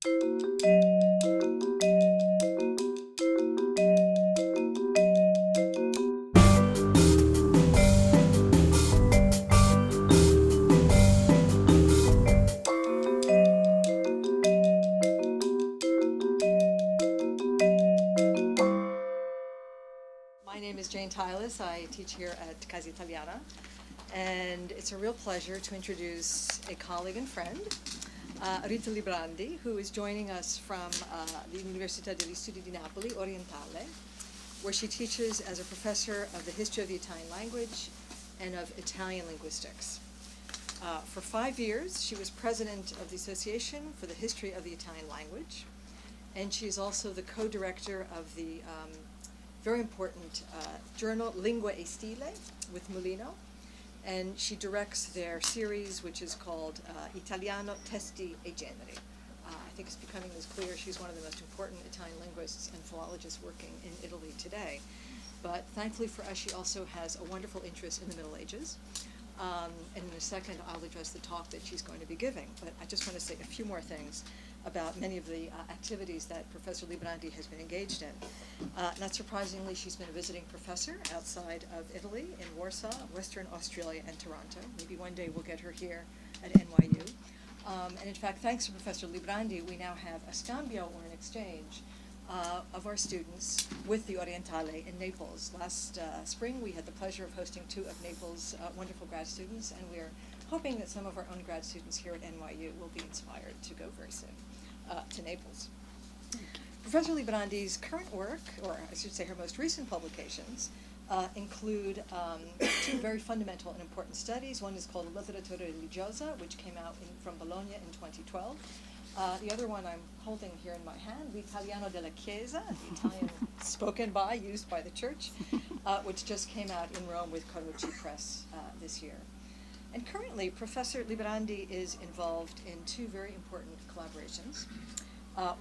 My name is Jane Tylus. I teach here at Casa Italiana, and it's a real pleasure to introduce a colleague and friend, Rita Librandi, who is joining us from the Università degli Studi di Napoli, Orientale, where she teaches as a professor of the history of the Italian language and of Italian linguistics. For 5 years, she was president of the Association for the History of the Italian Language, and she is also the co-director of the very important journal Lingua e Stile with Mulino, and she directs their series, which is called Italiano, Testi e Generi. I think it's becoming as clear she's one of the most important Italian linguists and philologists working in Italy today. But thankfully for us, she also has a wonderful interest in the Middle Ages. And in a second, I'll address the talk that she's going to be giving. But I just want to say a few more things about many of the activities that Professor Librandi has been engaged in. Not surprisingly, she's been a visiting professor outside of Italy, in Warsaw, Western Australia, and Toronto. Maybe one day we'll get her here at NYU. And in fact, thanks to Professor Librandi, we now have a scambio, or an exchange, of our students with the Orientale in Naples. Last spring, we had the pleasure of hosting 2 of Naples' wonderful grad students, and we're hoping that some of our own grad students here at NYU will be inspired to go very soon to Naples. Professor Librandi's current work, or I should say her most recent publications, include 2 very fundamental and important studies. One is called Letteratura Religiosa, which came out from Bologna in 2012. The other one I'm holding here in my hand, L'Italiano della Chiesa, the Italian spoken by, used by the church, which just came out in Rome with Carocci Press this year. And currently, Professor Librandi is involved in 2 very important collaborations.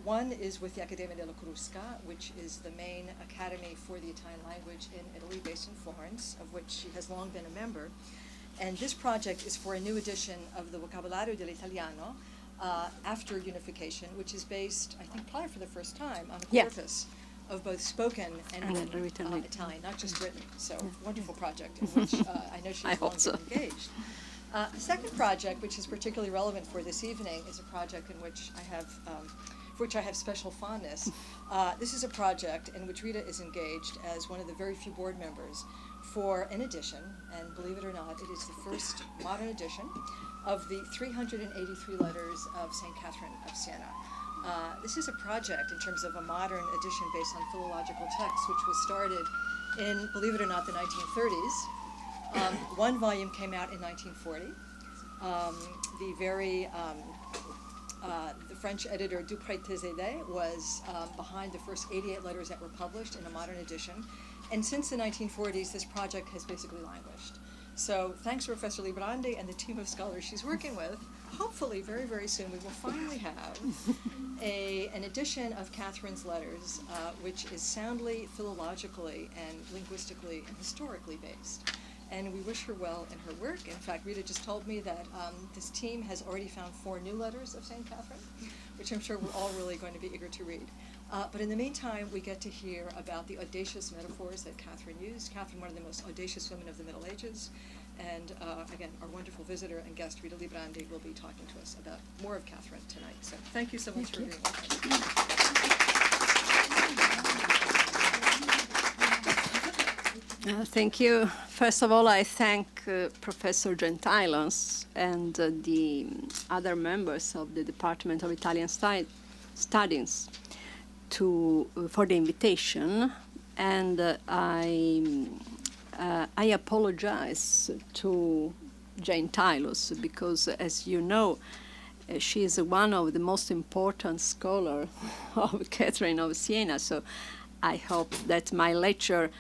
One is with the Accademia della Crusca, which is the main academy for the Italian language in Italy, based in Florence, of which she has long been a member. And this project is for a new edition of the Vocabolario dell'Italiano after unification, which is based, I think, probably for the first time on a corpus of both spoken and written Italian, not just written. So, wonderful project in which I know she's long been engaged. The second project, which is particularly relevant for this evening, is a project in which for which I have special fondness. This is a project in which Rita is engaged as one of the very few board members for an edition, and believe it or not, it is the first modern edition of the 383 letters of St. Catherine of Siena. This is a project in terms of a modern edition based on philological texts, which was started in, believe it or not, the 1930s. One volume came out in 1940. The French editor Dupré-Tézédé was behind the first 88 letters that were published in a modern edition. And since the 1940s, this project has basically languished. So thanks to Professor Librandi and the team of scholars she's working with, hopefully very, very soon we will finally have an edition of Catherine's letters, which is soundly, philologically, and linguistically and historically based. And we wish her well in her work. In fact, Rita just told me that this team has already found 4 new letters of St. Catherine, which I'm sure we're all really going to be eager to read. But in the meantime, we get to hear about the audacious metaphors that Catherine used. Catherine, one of the most audacious women of the Middle Ages. And again, our wonderful visitor and guest, Rita Librandi, will be talking to us about more of Catherine tonight. So thank you so much for being with us. Thank you. First of all, I thank Professor Tylus and the other members of the Department of Italian Studies for the invitation, and I apologize to Jane Tylus because, as you know, she is one of the most important scholars of Caterina of Siena, so I hope that my lecture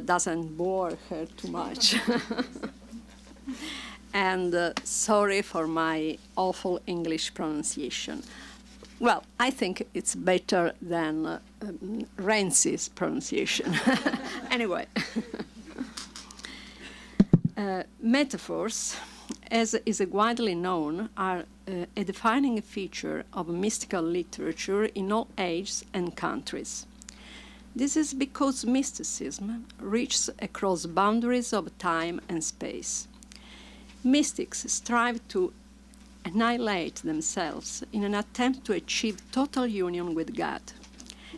doesn't bore her too much. And sorry for my awful English pronunciation. Well, I think it's better than Renzi's pronunciation. Anyway. Metaphors, as is widely known, are a defining feature of mystical literature in all ages and countries. This is because mysticism reaches across boundaries of time and space. Mystics strive to annihilate themselves in an attempt to achieve total union with God,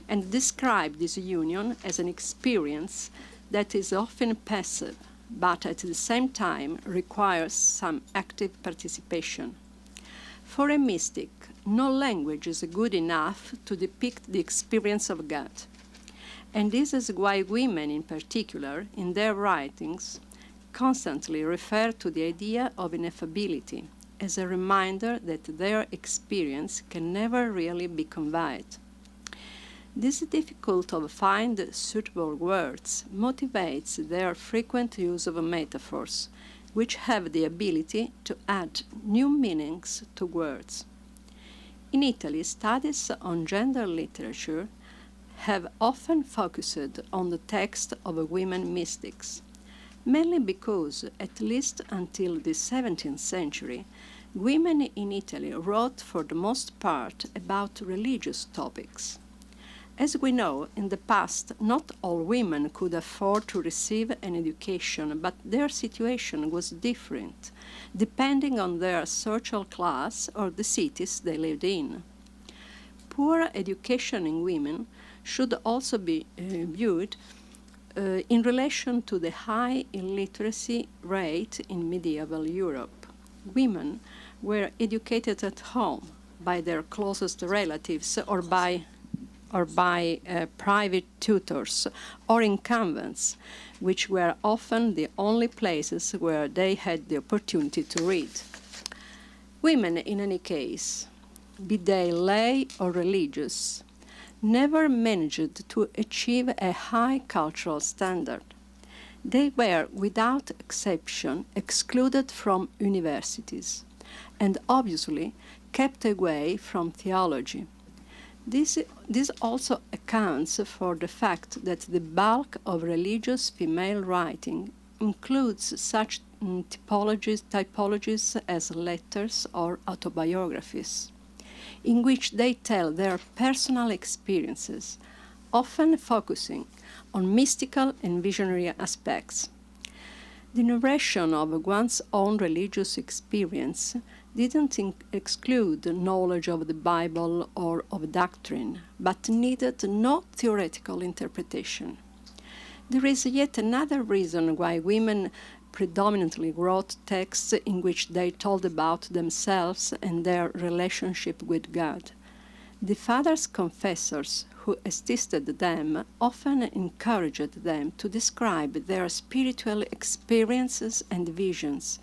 and describe this union as an experience that is often passive, but at the same time requires some active participation. For a mystic, no language is good enough to depict the experience of God. And this is why women in particular, in their writings, constantly refer to the idea of ineffability as a reminder that their experience can never really be conveyed. This difficulty to find suitable words motivates their frequent use of metaphors, which have the ability to add new meanings to words. In Italy, studies on gender literature have often focused on the text of women mystics, mainly because, at least until the 17th century, women in Italy wrote for the most part about religious topics. As we know, in the past, not all women could afford to receive an education, but their situation was different, depending on their social class or the cities they lived in. Poor education in women should also be viewed in relation to the high illiteracy rate in medieval Europe. Women were educated at home by their closest relatives or by private tutors or in convents, which were often the only places where they had the opportunity to read. Women, in any case, be they lay or religious, never managed to achieve a high cultural standard. They were, without exception, excluded from universities, and obviously kept away from theology. This also accounts for the fact that the bulk of religious female writing includes such typologies as letters or autobiographies, in which they tell their personal experiences, often focusing on mystical and visionary aspects. The narration of one's own religious experience didn't exclude knowledge of the Bible or of doctrine, but needed no theoretical interpretation. There is yet another reason why women predominantly wrote texts in which they told about themselves and their relationship with God. The fathers confessors who assisted them often encouraged them to describe their spiritual experiences and visions,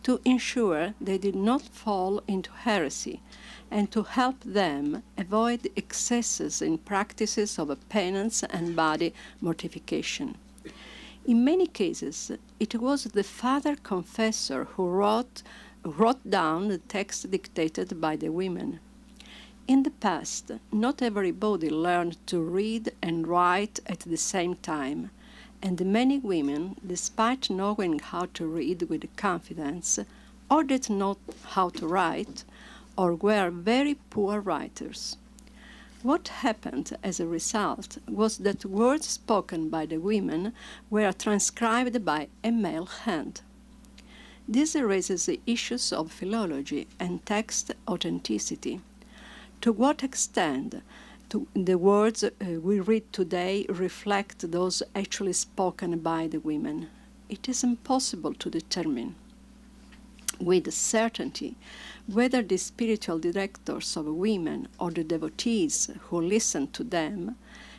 to ensure they did not fall into heresy, and to help them avoid excesses in practices of penance and body mortification. In many cases, it was the father confessor who wrote down the text dictated by the women. In the past, not everybody learned to read and write at the same time, and many women, despite knowing how to read with confidence, or did not know how to write, or were very poor writers. What happened as a result was that words spoken by the women were transcribed by a male hand. This raises the issues of philology and text authenticity. To what extent the words we read today reflect those actually spoken by the women? It is impossible to determine with certainty whether the spiritual directors of women or the devotees who listened to them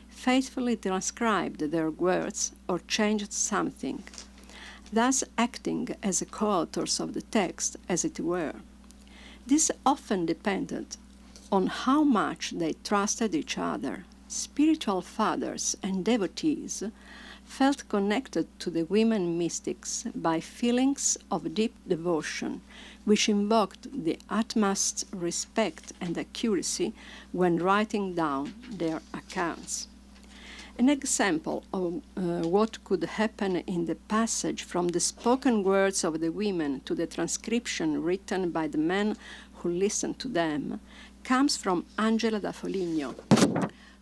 faithfully transcribed their words or changed something, thus acting as co-authors of the text, as it were. This often depended on how much they trusted each other. Spiritual fathers and devotees felt connected to the women mystics by feelings of deep devotion, which invoked the utmost respect and accuracy when writing down their accounts. An example of what could happen in the passage from the spoken words of the women to the transcription written by the men who listened to them comes from Angela da Foligno,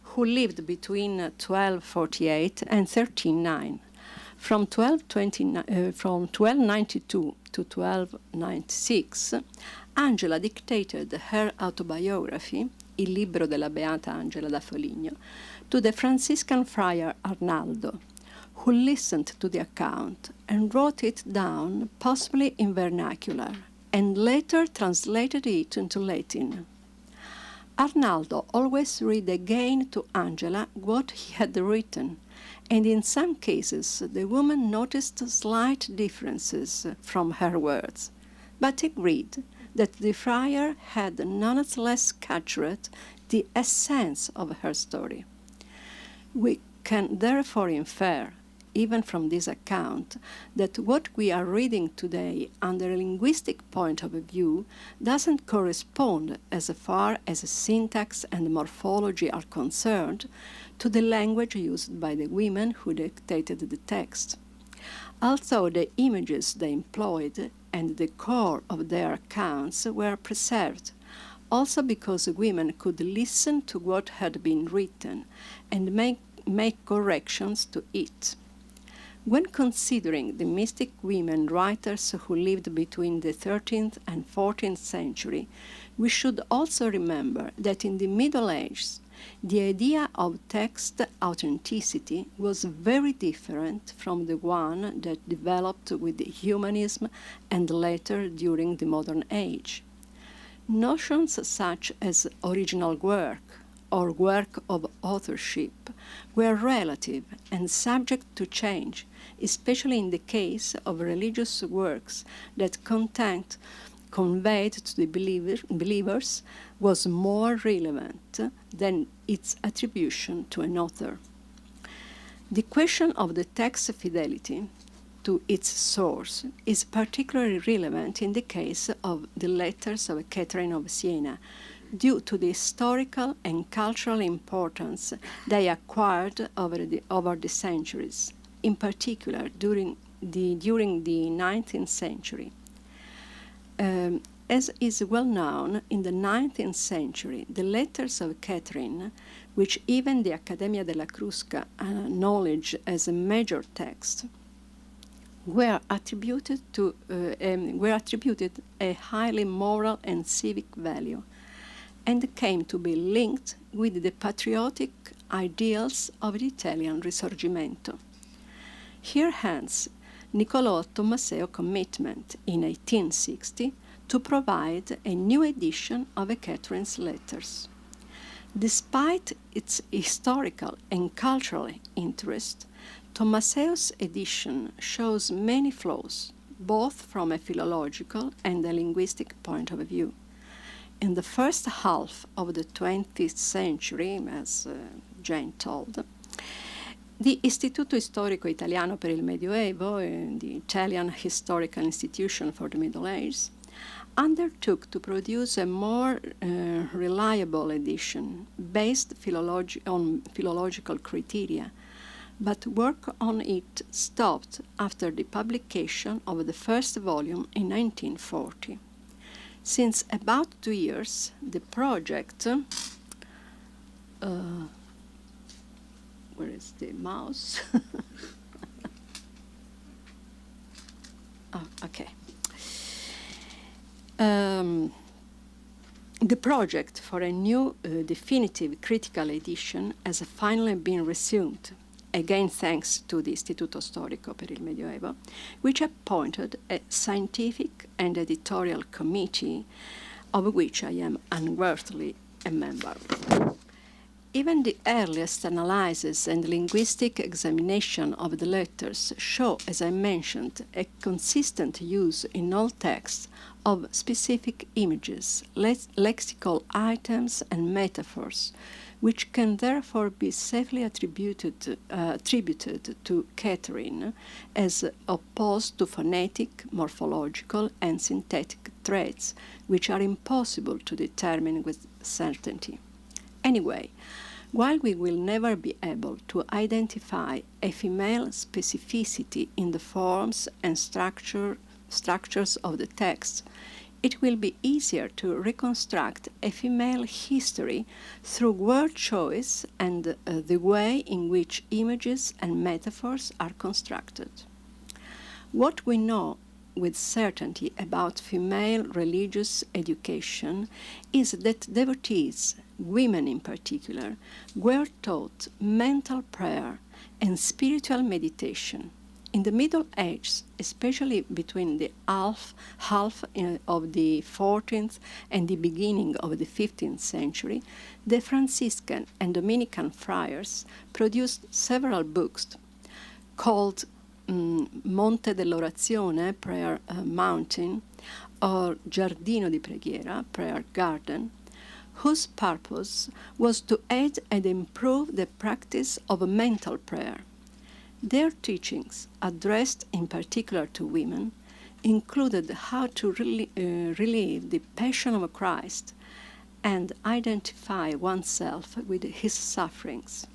who lived between 1248 and 1309. From 1292 to 1296, Angela dictated her autobiography, Il libro della Beata Angela da Foligno, to the Franciscan friar Arnaldo, who listened to the account and wrote it down, possibly in vernacular, and later translated it into Latin. Arnaldo always read again to Angela what he had written, and in some cases the woman noticed slight differences from her words, but agreed that the friar had nonetheless captured the essence of her story. We can therefore infer, even from this account, that what we are reading today under a linguistic point of view doesn't correspond, as far as syntax and morphology are concerned, to the language used by the women who dictated the text. Although the images they employed and the core of their accounts were preserved, also because women could listen to what had been written and make corrections to it. When considering the mystic women writers who lived between the 13th and 14th century, we should also remember that in the Middle Ages, the idea of text authenticity was very different from the one that developed with humanism and later during the modern age. Notions such as original work or work of authorship were relative and subject to change, especially in the case of religious works that content conveyed to the believers was more relevant than its attribution to an author. The question of the text fidelity to its source is particularly relevant in the case of the letters of Caterina of Siena, due to the historical and cultural importance they acquired over the centuries, in particular during the 19th century. As is well known, in the 19th century, the letters of Catherine, which even the Accademia della Crusca acknowledged as a major text, were attributed a highly moral and civic value, and came to be linked with the patriotic ideals of the Italian Risorgimento. Here hence Niccolò Tommaseo commitment in 1860 to provide a new edition of Catherine's letters. Despite its historical and cultural interest, Tommaseo's edition shows many flaws, both from a philological and a linguistic point of view. In the first half of the 20th century, as Jane told, the Istituto Storico Italiano per il Medioevo, the Italian Historical Institution for the Middle Ages, undertook to produce a more reliable edition based on philological criteria, but work on it stopped after the publication of the first volume in 1940. Since about 2 years, the project where is the mouse? Oh, okay. The project for a new definitive critical edition has finally been resumed, again thanks to the Istituto Storico per il Medioevo, which appointed a scientific and editorial committee, of which I am unworthily a member. Even the earliest analysis and linguistic examination of the letters show, as I mentioned, a consistent use in all texts of specific images, lexical items and metaphors, which can therefore be safely attributed to Catherine as opposed to phonetic, morphological, and synthetic traits, which are impossible to determine with certainty. Anyway, while we will never be able to identify a female specificity in the forms and structures of the text, it will be easier to reconstruct a female history through word choice and the way in which images and metaphors are constructed. What we know with certainty about female religious education is that devotees, women in particular, were taught mental prayer and spiritual meditation. In the Middle Ages, especially between the half of the 14th and the beginning of the 15th century, the Franciscan and Dominican friars produced several books called Monte dell'Orazione, Prayer Mountain, or Giardino di Preghiera, Prayer Garden, whose purpose was to aid and improve the practice of mental prayer. Their teachings, addressed in particular to women, included how to relieve the passion of Christ and identify oneself with his sufferings.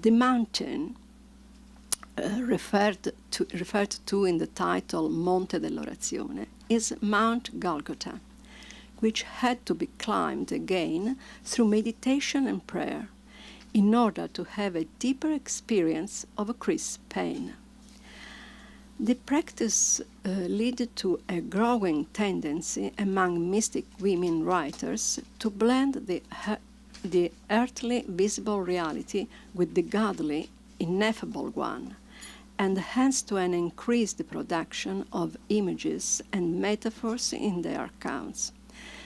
The mountain referred to in the title Monte dell'Orazione is Mount Golgotha, which had to be climbed again through meditation and prayer in order to have a deeper experience of Christ's pain. The practice led to a growing tendency among mystic women writers to blend the earthly visible reality with the godly ineffable one, and hence to an increased production of images and metaphors in their accounts.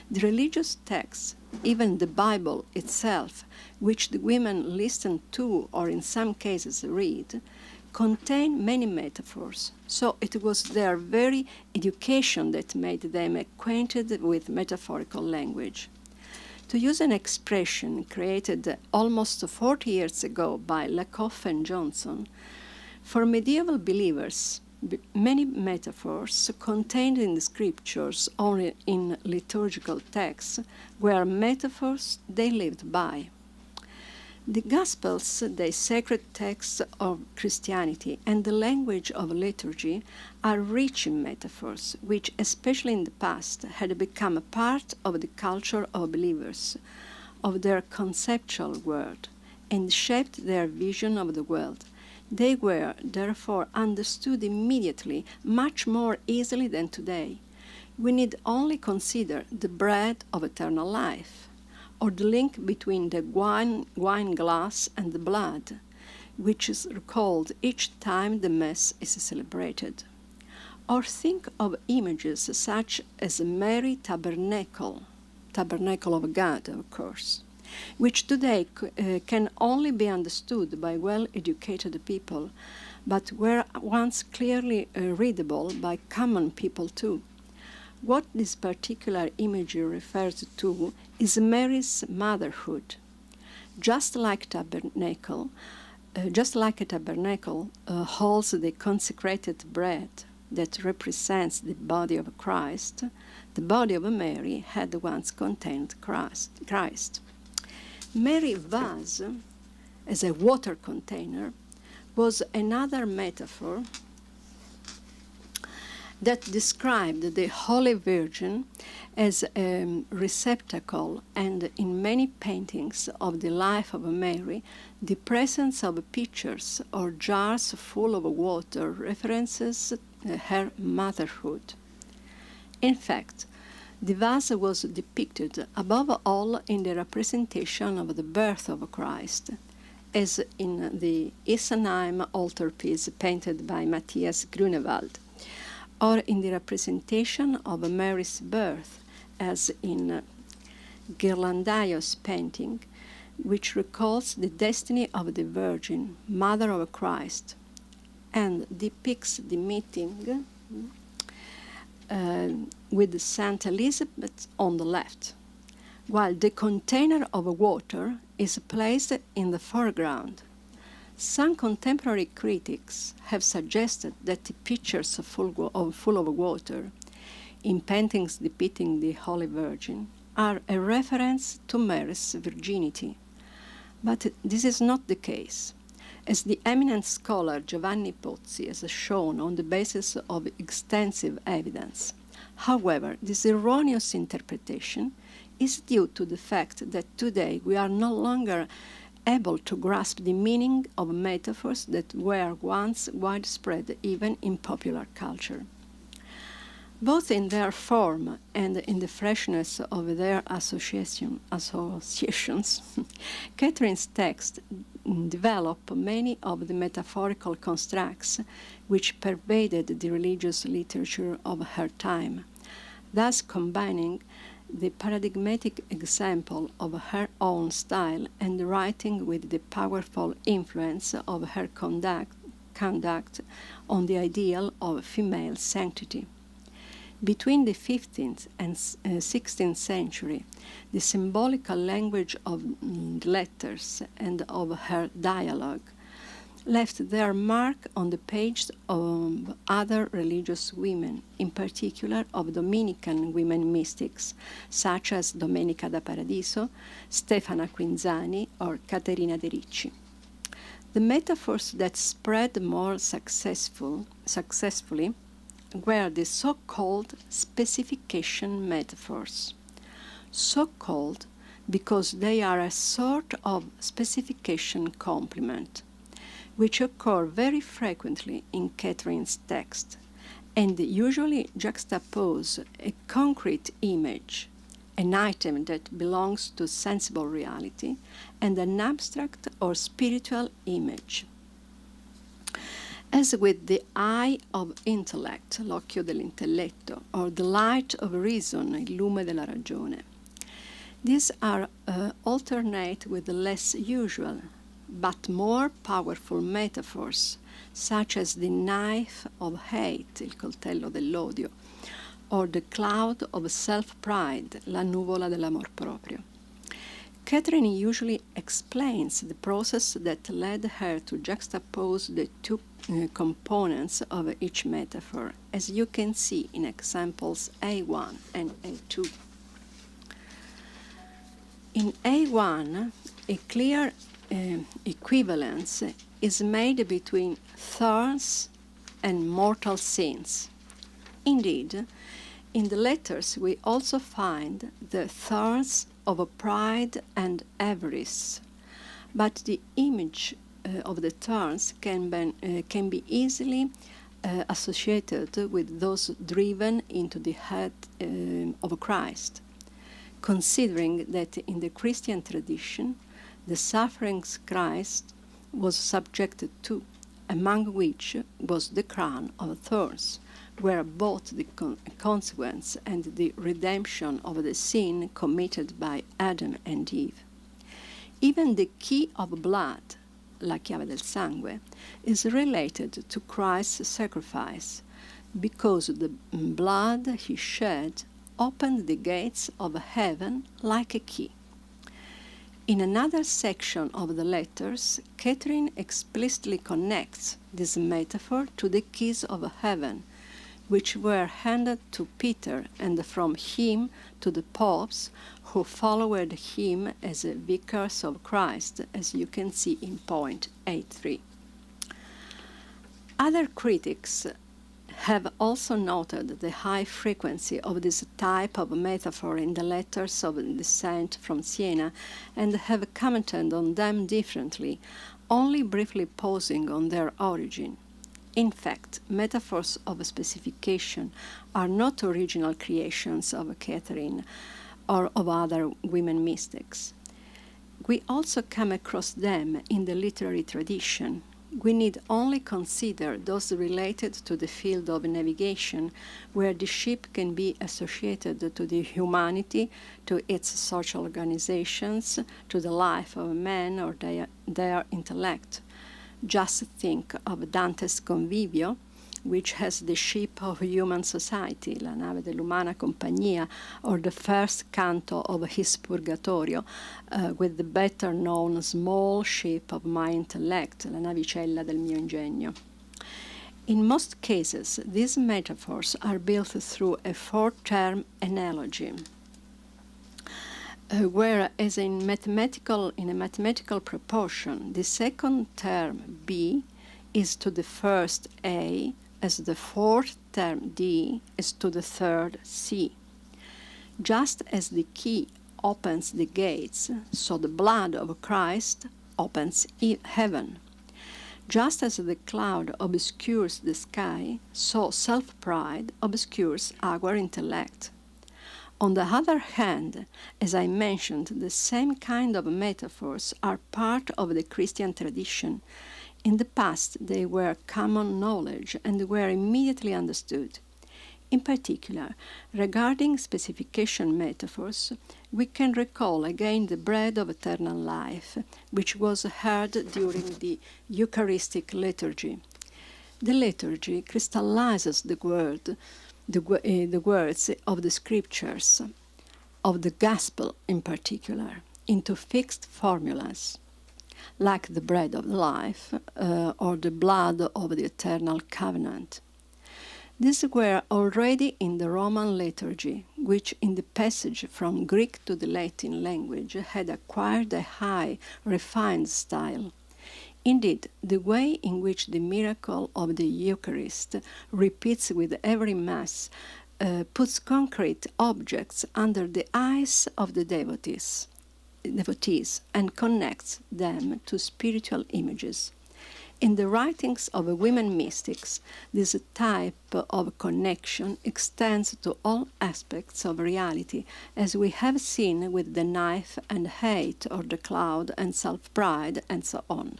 The religious texts, even the Bible itself, which the women listen to or in some cases read, contain many metaphors, so it was their very education that made them acquainted with metaphorical language. To use an expression created almost 40 years ago by Lakoff and Johnson, for medieval believers, many metaphors contained in the scriptures or in liturgical texts were metaphors they lived by. The Gospels, the sacred texts of Christianity, and the language of liturgy are rich in metaphors, which, especially in the past, had become a part of the culture of believers, of their conceptual world, and shaped their vision of the world. They were, therefore, understood immediately, much more easily than today. We need only consider the bread of eternal life, or the link between the wine glass and the blood, which is recalled each time the Mass is celebrated. Or think of images such as Mary Tabernacle of God, of course, which today can only be understood by well-educated people, but were once clearly readable by common people too. What this particular imagery refers to is Mary's motherhood. Just like a tabernacle holds the consecrated bread that represents the body of Christ, the body of Mary had once contained Christ. Mary's vase, as a water container, was another metaphor that described the Holy Virgin as a receptacle, and in many paintings of the life of Mary, the presence of pitchers or jars full of water references her motherhood. In fact, the vase was depicted above all in the representation of the birth of Christ, as in the Isenheim altarpiece painted by Matthias Grunewald, or in the representation of Mary's birth, as in Ghirlandaio's painting, which recalls the destiny of the Virgin, Mother of Christ, and depicts the meeting with Saint Elizabeth on the left, while the container of water is placed in the foreground. Some contemporary critics have suggested that the pictures full of water in paintings depicting the Holy Virgin are a reference to Mary's virginity. But this is not the case. As the eminent scholar Giovanni Pozzi has shown on the basis of extensive evidence, However, this erroneous interpretation is due to the fact that today we are no longer able to grasp the meaning of metaphors that were once widespread even in popular culture. Both in their form and in the freshness of their associations, Catherine's texts develop many of the metaphorical constructs which pervaded the religious literature of her time, thus combining the paradigmatic example of her own style and writing with the powerful influence of her conduct on the ideal of female sanctity. Between the 15th and 16th century, the symbolical language of the letters and of her dialogue left their mark on the pages of other religious women, in particular of Dominican women mystics, such as Domenica da Paradiso, Stefana Quinzani, or Caterina de Ricci. The metaphors that spread more successfully were the so-called specification metaphors. So-called because they are a sort of specification complement, which occur very frequently in Catherine's text, and usually juxtapose a concrete image, an item that belongs to sensible reality, and an abstract or spiritual image. As with the eye of intellect, l'occhio dell'intelletto, or the light of reason, il lume della ragione. These are alternate with the less usual, but more powerful metaphors, such as the knife of hate, il coltello dell'odio, or the cloud of self-pride, la nuvola dell'amor proprio. Catherine usually explains the process that led her to juxtapose the two components of each metaphor, as you can see in examples A1 and A2. In A1, a clear equivalence is made between thorns and mortal sins. Indeed, in the letters we also find the thorns of pride and avarice, but the image of the thorns can be easily associated with those driven into the head of Christ, considering that in the Christian tradition the sufferings Christ was subjected to, among which was the crown of thorns, were both the consequence and the redemption of the sin committed by Adam and Eve. Even the key of blood, la chiave del sangue, is related to Christ's sacrifice, because the blood he shed opened the gates of heaven like a key. In another section of the letters, Catherine explicitly connects this metaphor to the keys of heaven, which were handed to Peter and from him to the popes who followed him as vicars of Christ, as you can see in point 8.3. Other critics have also noted the high frequency of this type of metaphor in the letters of the Saint from Siena and have commented on them differently, only briefly pausing on their origin. In fact, metaphors of specification are not original creations of Catherine or of other women mystics. We also come across them in the literary tradition. We need only consider those related to the field of navigation, where the ship can be associated to the humanity, to its social organizations, to the life of man or their intellect. Just think of Dante's Convivio, which has the ship of human society, la nave dell'umana compagnia, or the first canto of his Purgatorio, with the better-known small ship of my intellect, la navicella del mio ingegno. In most cases, these metaphors are built through a four-term analogy, whereas in a mathematical proportion, the second term B is to the first A as the fourth term D is to the third C. Just as the key opens the gates, so the blood of Christ opens heaven. Just as the cloud obscures the sky, so self-pride obscures our intellect. On the other hand, as I mentioned, the same kind of metaphors are part of the Christian tradition. In the past, they were common knowledge and were immediately understood. In particular, regarding specification metaphors, we can recall again the bread of eternal life, which was heard during the Eucharistic liturgy. The liturgy crystallizes the words of the scriptures, of the gospel in particular, into fixed formulas, like the bread of life or the blood of the eternal covenant. These were already in the Roman liturgy, which in the passage from Greek to the Latin language had acquired a high, refined style. Indeed, the way in which the miracle of the Eucharist repeats with every Mass puts concrete objects under the eyes of the devotees and connects them to spiritual images. In the writings of women mystics, this type of connection extends to all aspects of reality, as we have seen with the knife and hate, or the cloud and self-pride, and so on.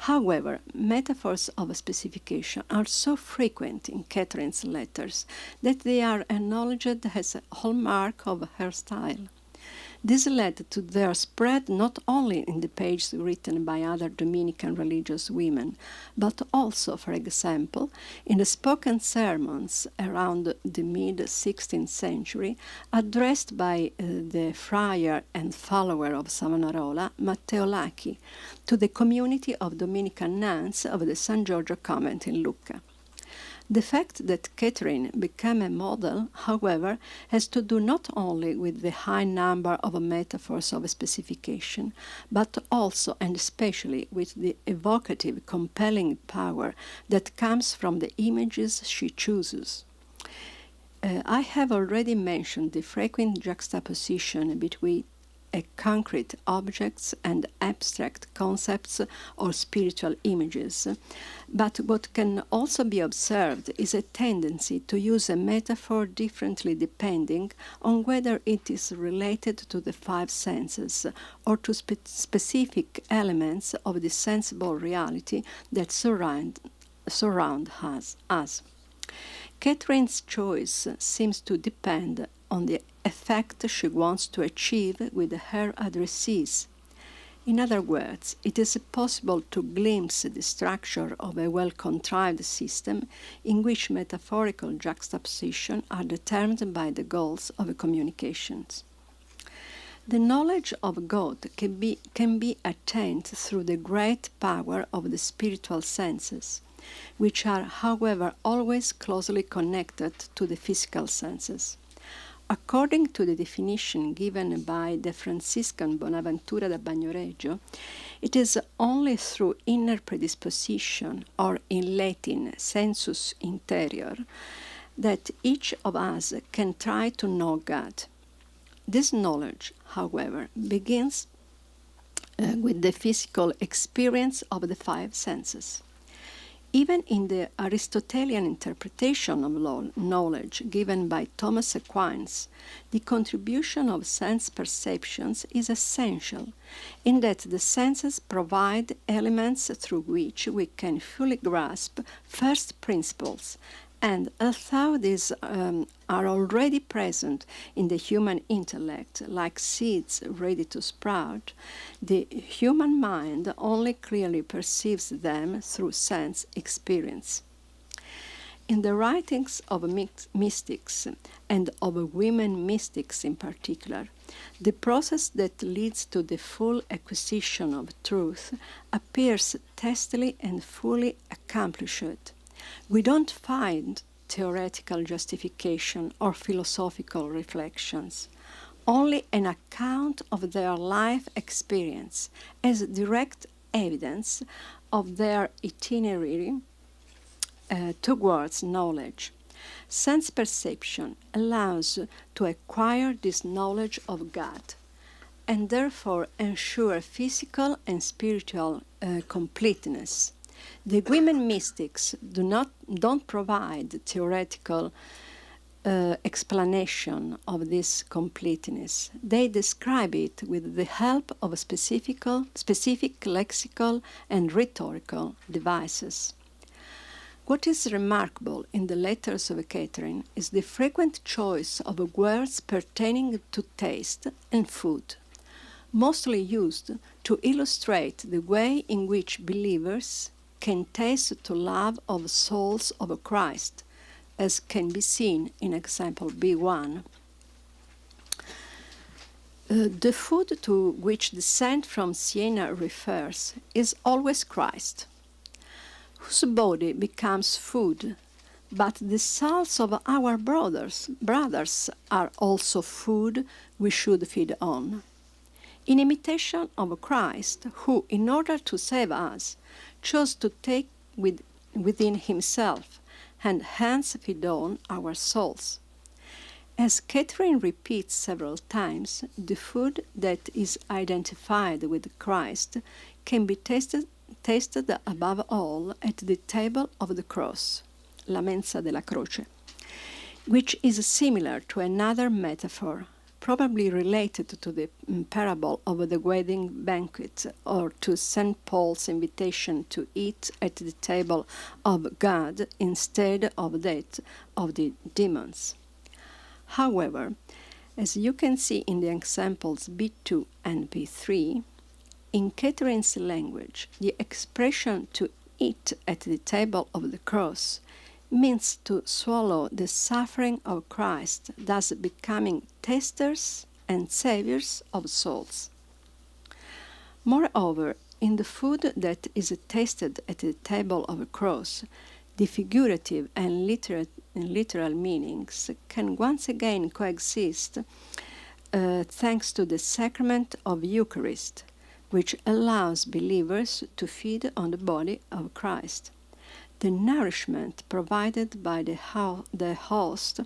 However, metaphors of specification are so frequent in Catherine's letters that they are acknowledged as a hallmark of her style. This led to their spread not only in the pages written by other Dominican religious women, but also, for example, in the spoken sermons around the mid-16th century addressed by the friar and follower of Savonarola, Matteo Lacchi, to the community of Dominican nuns of the San Giorgio convent in Lucca. The fact that Caterine became a model, however, has to do not only with the high number of metaphors of specification, but also and especially with the evocative, compelling power that comes from the images she chooses. I have already mentioned the frequent juxtaposition between concrete objects and abstract concepts or spiritual images. But what can also be observed is a tendency to use a metaphor differently depending on whether it is related to the five senses or to specific elements of the sensible reality that surround us. Catherine's choice seems to depend on the effect she wants to achieve with her addressees. In other words, it is possible to glimpse the structure of a well-contrived system in which metaphorical juxtapositions are determined by the goals of communications. The knowledge of God can be attained through the great power of the spiritual senses, which are, however, always closely connected to the physical senses. According to the definition given by the Franciscan Bonaventura da Bagnoregio, it is only through inner predisposition, or in Latin sensus interior, that each of us can try to know God. This knowledge, however, begins with the physical experience of the five senses. Even in the Aristotelian interpretation of knowledge given by Thomas Aquinas, the contribution of sense perceptions is essential, in that the senses provide elements through which we can fully grasp first principles, and although these are already present in the human intellect, like seeds ready to sprout, the human mind only clearly perceives them through sense experience. In the writings of mystics, and of women mystics in particular, the process that leads to the full acquisition of truth appears testily and fully accomplished. We don't find theoretical justification or philosophical reflections, only an account of their life experience as direct evidence of their itinerary towards knowledge. Sense perception allows to acquire this knowledge of God and therefore ensure physical and spiritual completeness. The women mystics don't provide theoretical explanation of this completeness. They describe it with the help of specific lexical and rhetorical devices. What is remarkable in the letters of Caterina is the frequent choice of words pertaining to taste and food, mostly used to illustrate the way in which believers can taste the love of souls of Christ, as can be seen in example B1. The food to which the saint from Siena refers is always Christ, whose body becomes food, but the souls of our brothers are also food we should feed on. In imitation of Christ, who, in order to save us, chose to take within himself and hence feed on our souls. As Caterina repeats several times, the food that is identified with Christ can be tasted above all at the table of the cross, la mensa della croce, which is similar to another metaphor, probably related to the parable of the wedding banquet or to St. Paul's invitation to eat at the table of God instead of that of the demons. However, as you can see in the examples B2 and B3, in Caterina's language, the expression to eat at the table of the cross means to swallow the suffering of Christ, thus becoming tasters and saviors of souls. Moreover, in the food that is tasted at the table of a cross, the figurative and literal meanings can once again coexist thanks to the sacrament of Eucharist, which allows believers to feed on the body of Christ. The nourishment provided by the host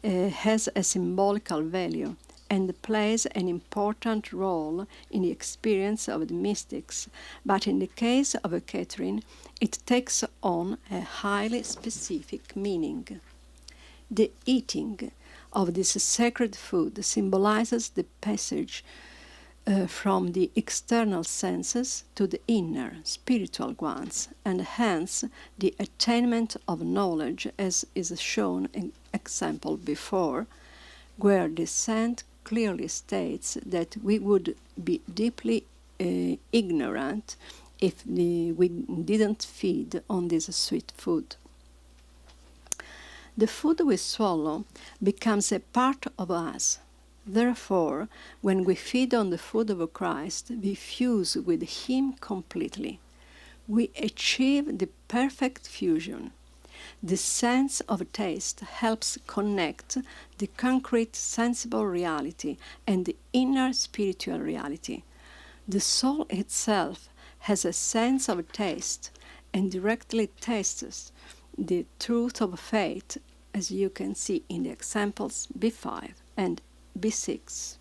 has a symbolical value and plays an important role in the experience of the mystics, but in the case of Caterina, it takes on a highly specific meaning. The eating of this sacred food symbolizes the passage from the external senses to the inner, spiritual ones, and hence the attainment of knowledge, as is shown in example before, where the saint clearly states that we would be deeply ignorant if we didn't feed on this sweet food. The food we swallow becomes a part of us. Therefore, when we feed on the food of Christ, we fuse with Him completely. We achieve the perfect fusion. The sense of taste helps connect the concrete sensible reality and the inner spiritual reality. The soul itself has a sense of taste and directly tastes the truth of faith, as you can see in the examples B5 and B6.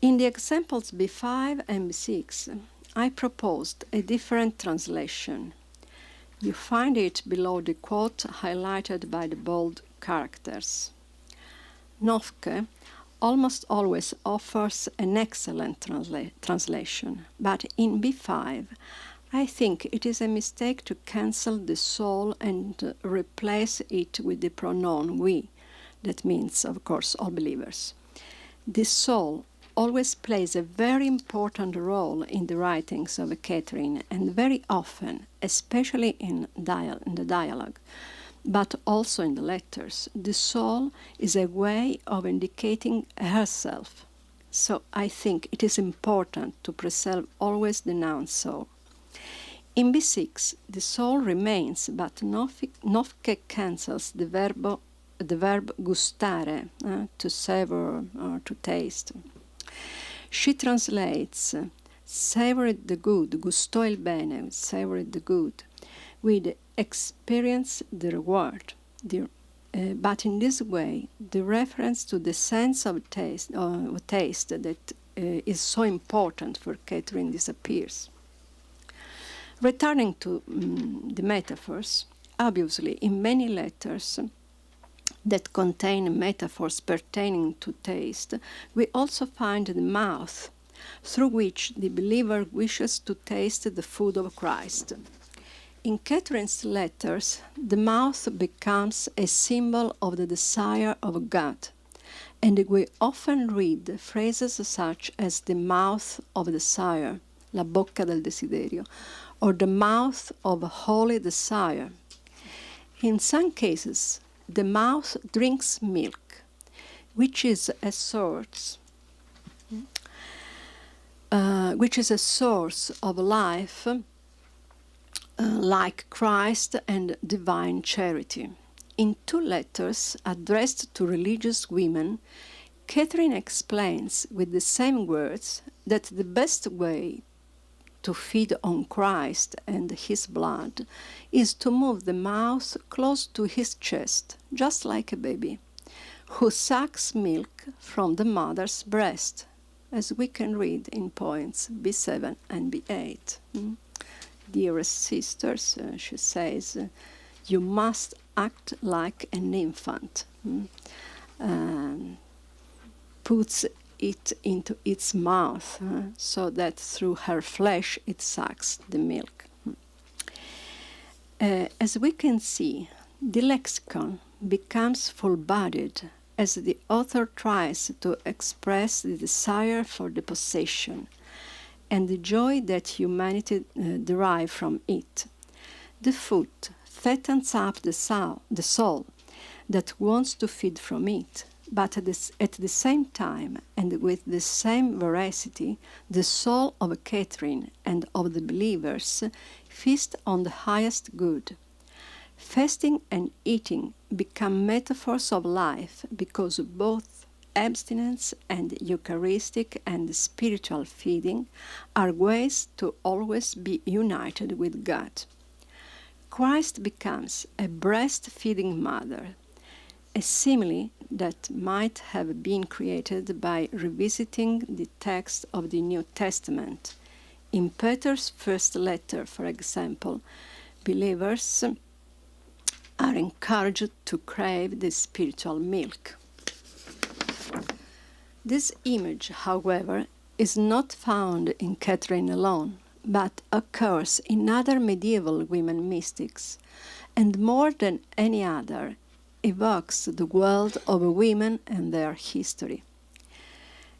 In the examples B5 and B6, I proposed a different translation. You find it below the quote highlighted by the bold characters. Nofke almost always offers an excellent translation, but in B5, I think it is a mistake to cancel the soul and replace it with the pronoun we. That means, of course, all believers. The soul always plays a very important role in the writings of Caterina, and very often, especially in the dialogue, but also in the letters, the soul is a way of indicating herself. So I think it is important to preserve always the noun soul. In B6, the soul remains, but Nofke cancels the verb gustare, to savor or to taste. She translates savored the good, gustò il bene, savored the good, with experience the reward. But in this way, the reference to the sense of taste that is so important for Catherine disappears. Returning to the metaphors, obviously, in many letters that contain metaphors pertaining to taste, we also find the mouth, through which the believer wishes to taste the food of Christ. In Catherine's letters, the mouth becomes a symbol of the desire of God, and we often read phrases such as the mouth of desire, la bocca del desiderio, or the mouth of holy desire. In some cases, the mouth drinks milk, which is a source of life, like Christ and divine charity. In 2 letters addressed to religious women, Catherine explains with the same words that the best way to feed on Christ and his blood is to move the mouth close to his chest, just like a baby, who sucks milk from the mother's breast, as we can read in points B7 and B8. Dearest sisters, she says, you must act like an infant. Puts it into its mouth so that through her flesh it sucks the milk. As we can see, the lexicon becomes full-bodied as the author tries to express the desire for the possession and the joy that humanity derives from it. The foot fattens up the soul that wants to feed from it, but at the same time and with the same veracity, the soul of Catherine and of the believers feast on the highest good. Fasting and eating become metaphors of life because both abstinence and Eucharistic and spiritual feeding are ways to always be united with God. Christ becomes a breastfeeding mother, a simile that might have been created by revisiting the text of the New Testament. In Peter's first letter, for example, believers are encouraged to crave the spiritual milk. This image, however, is not found in Catherine alone, but occurs in other medieval women mystics, and more than any other, evokes the world of women and their history.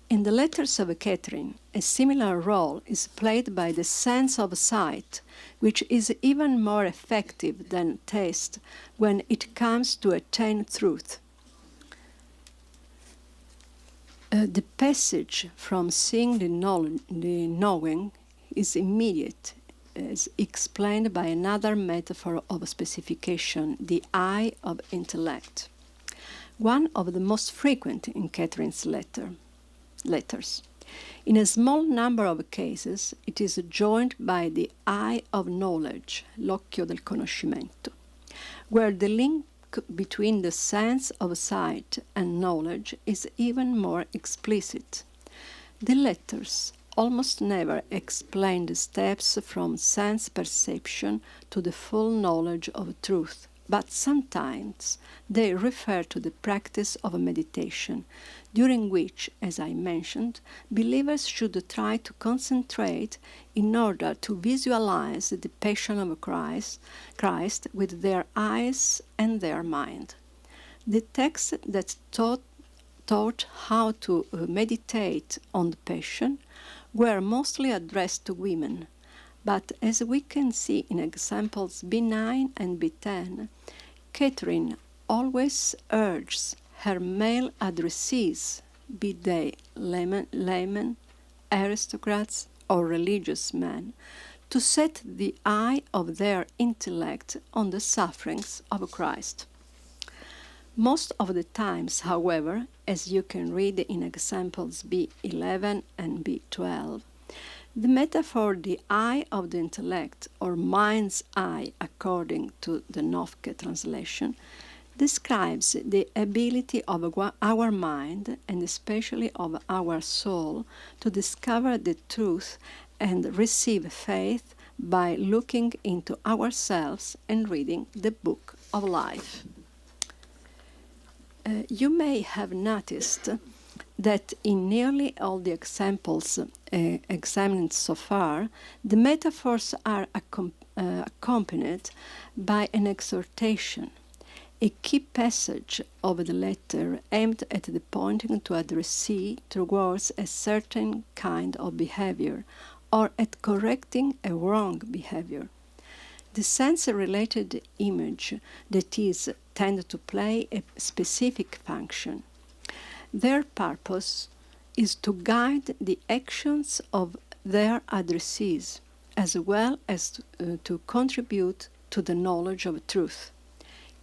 In the letters of Catherine, a similar role is played by the sense of sight, which is even more effective than taste when it comes to attain truth. The passage from seeing the knowing is immediate, as explained by another metaphor of specification, the eye of intellect, one of the most frequent in Catherine's letters. In a small number of cases, it is joined by the eye of knowledge, l'occhio del conoscimento, where the link between the sense of sight and knowledge is even more explicit. The letters almost never explain the steps from sense perception to the full knowledge of truth, but sometimes they refer to the practice of meditation, during which, as I mentioned, believers should try to concentrate in order to visualize the passion of Christ with their eyes and their mind. The texts that taught how to meditate on the passion were mostly addressed to women, but as we can see in examples B9 and B10, Catherine always urges her male addressees, be they laymen, aristocrats, or religious men, to set the eye of their intellect on the sufferings of Christ. Most of the times, however, as you can read in examples B11 and B12, the metaphor the eye of the intellect, or mind's eye according to the Novke translation, describes the ability of our mind, and especially of our soul, to discover the truth and receive faith by looking into ourselves and reading the book of life. You may have noticed that in nearly all the examples examined so far, the metaphors are accompanied by an exhortation, a key passage of the letter aimed at the pointing to addressee towards a certain kind of behavior, or at correcting a wrong behavior. The sense-related image, that is, tend to play a specific function. Their purpose is to guide the actions of their addressees, as well as to contribute to the knowledge of truth.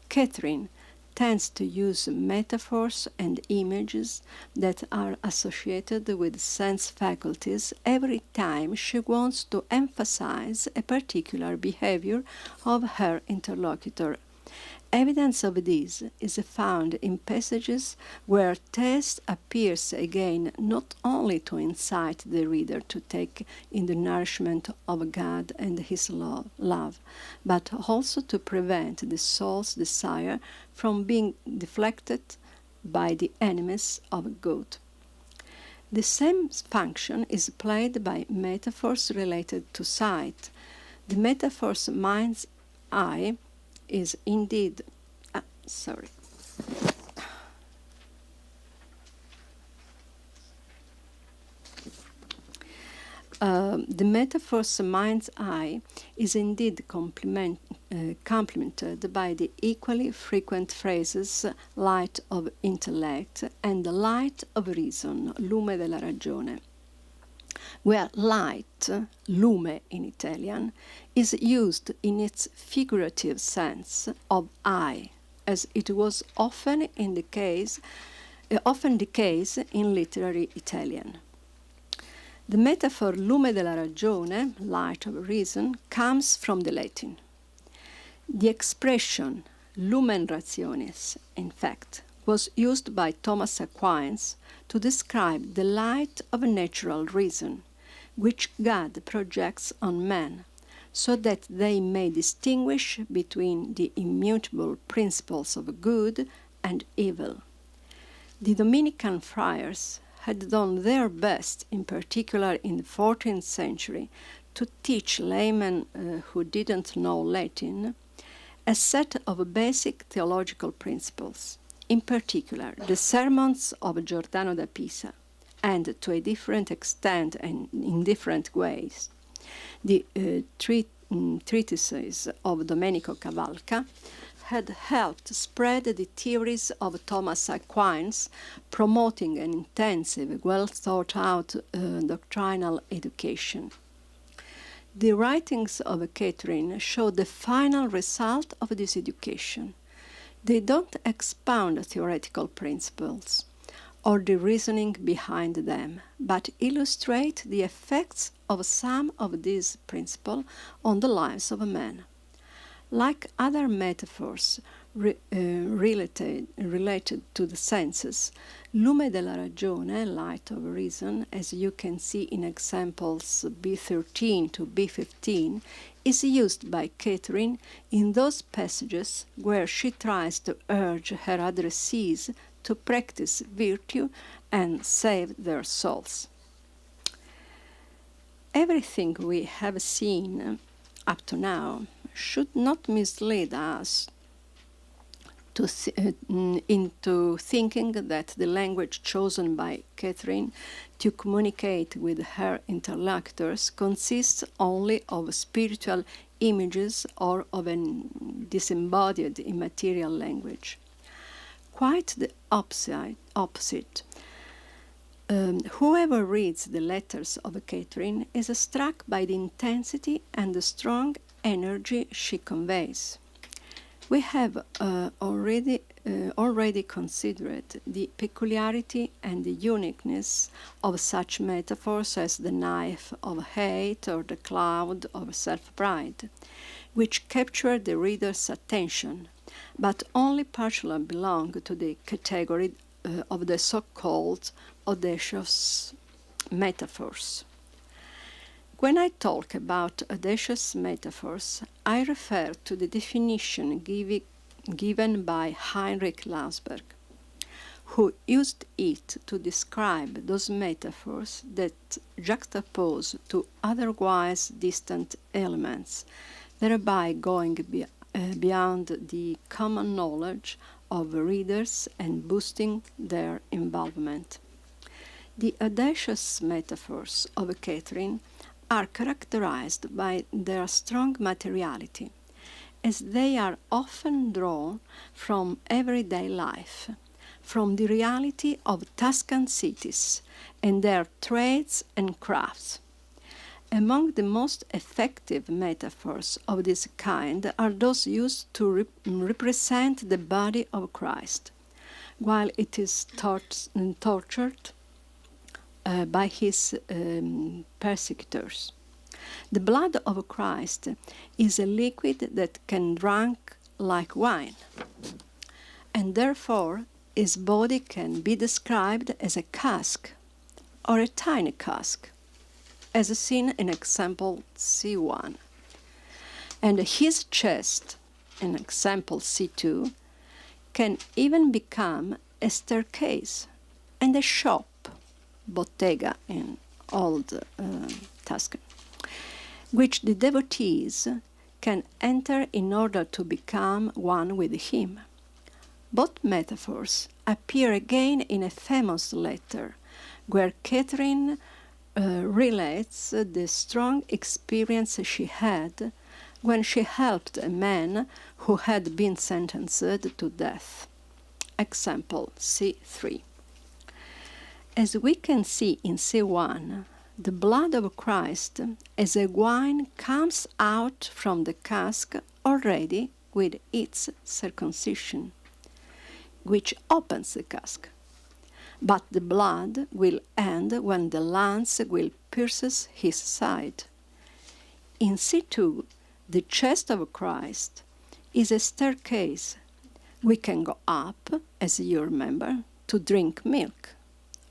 Catherine tends to use metaphors and images that are associated with sense faculties every time she wants to emphasize a particular behavior of her interlocutor. Evidence of this is found in passages where taste appears again not only to incite the reader to take in the nourishment of God and His love, but also to prevent the soul's desire from being deflected by the enemies of good. The same function is played by metaphors related to sight. The metaphor's mind's eye is indeed the metaphor's mind's eye is indeed complemented by the equally frequent phrases light of intellect and light of reason, lume della ragione, where light, lume in Italian, is used in its figurative sense of eye, as it was often the case in literary Italian. The metaphor lume della ragione, light of reason, comes from the Latin. The expression lumen rationis, in fact, was used by Thomas Aquinas to describe the light of natural reason, which God projects on man, so that they may distinguish between the immutable principles of good and evil. The Dominican friars had done their best, in particular in the 14th century, to teach laymen who didn't know Latin a set of basic theological principles, in particular the sermons of Giordano da Pisa, and to a different extent and in different ways, the treatises of Domenico Cavalca had helped spread the theories of Thomas Aquinas, promoting an intensive, well-thought-out doctrinal education. The writings of Catherine show the final result of this education. They don't expound theoretical principles or the reasoning behind them, but illustrate the effects of some of these principles on the lives of men. Like other metaphors related to the senses, lume della ragione, light of reason, as you can see in examples B13 to B15, is used by Catherine in those passages where she tries to urge her addressees to practice virtue and save their souls. Everything we have seen up to now should not mislead us into thinking that the language chosen by Catherine to communicate with her interlocutors consists only of spiritual images or of an disembodied immaterial language. Quite the opposite. Whoever reads the letters of Catherine is struck by the intensity and the strong energy she conveys. We have already considered the peculiarity and the uniqueness of such metaphors as the knife of hate or the cloud of self-pride, which capture the reader's attention, but only partially belong to the category of the so-called audacious metaphors. When I talk about audacious metaphors, I refer to the definition given by Heinrich Lausberg, who used it to describe those metaphors that juxtapose two otherwise distant elements, thereby going beyond the common knowledge of readers and boosting their involvement. The audacious metaphors of Caterina are characterized by their strong materiality, as they are often drawn from everyday life, from the reality of Tuscan cities and their trades and crafts. Among the most effective metaphors of this kind are those used to represent the body of Christ, while it is tortured by his persecutors. The blood of Christ is a liquid that can drunk like wine, and therefore his body can be described as a cask, or a tiny cask, as seen in example C1. And his chest, in example C2, can even become a staircase and a shop, bottega in old Tuscan, which the devotees can enter in order to become one with him. Both metaphors appear again in a famous letter where Caterina relates the strong experience she had when she helped a man who had been sentenced to death. Example C3. As we can see in C1, the blood of Christ as a wine comes out from the cask already with its circumcision, which opens the cask. But the blood will end when the lance will pierce his side. In C2, the chest of Christ is a staircase. We can go up, as you remember, to drink milk,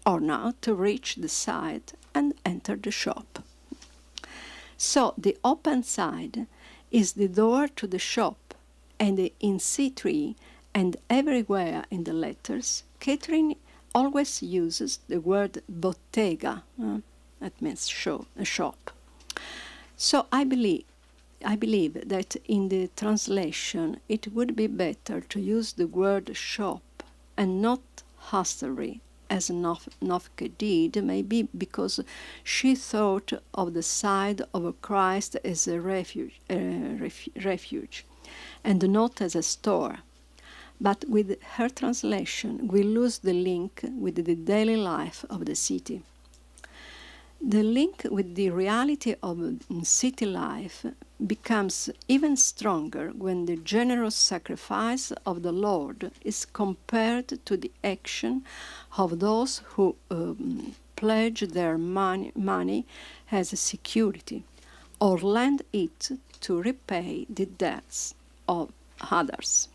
or now to reach the side and enter the shop. So the open side is the door to the shop, and in C3 and everywhere in the letters, Caterina always uses the word bottega, that means a shop. So I believe that in the translation it would be better to use the word shop and not hostelry, as Nofke did, maybe because she thought of the side of Christ as a refuge, and not as a store. But with her translation, we lose the link with the daily life of the city. The link with the reality of city life becomes even stronger when the generous sacrifice of the Lord is compared to the action of those who pledge their money as security or lend it to repay the debts of others.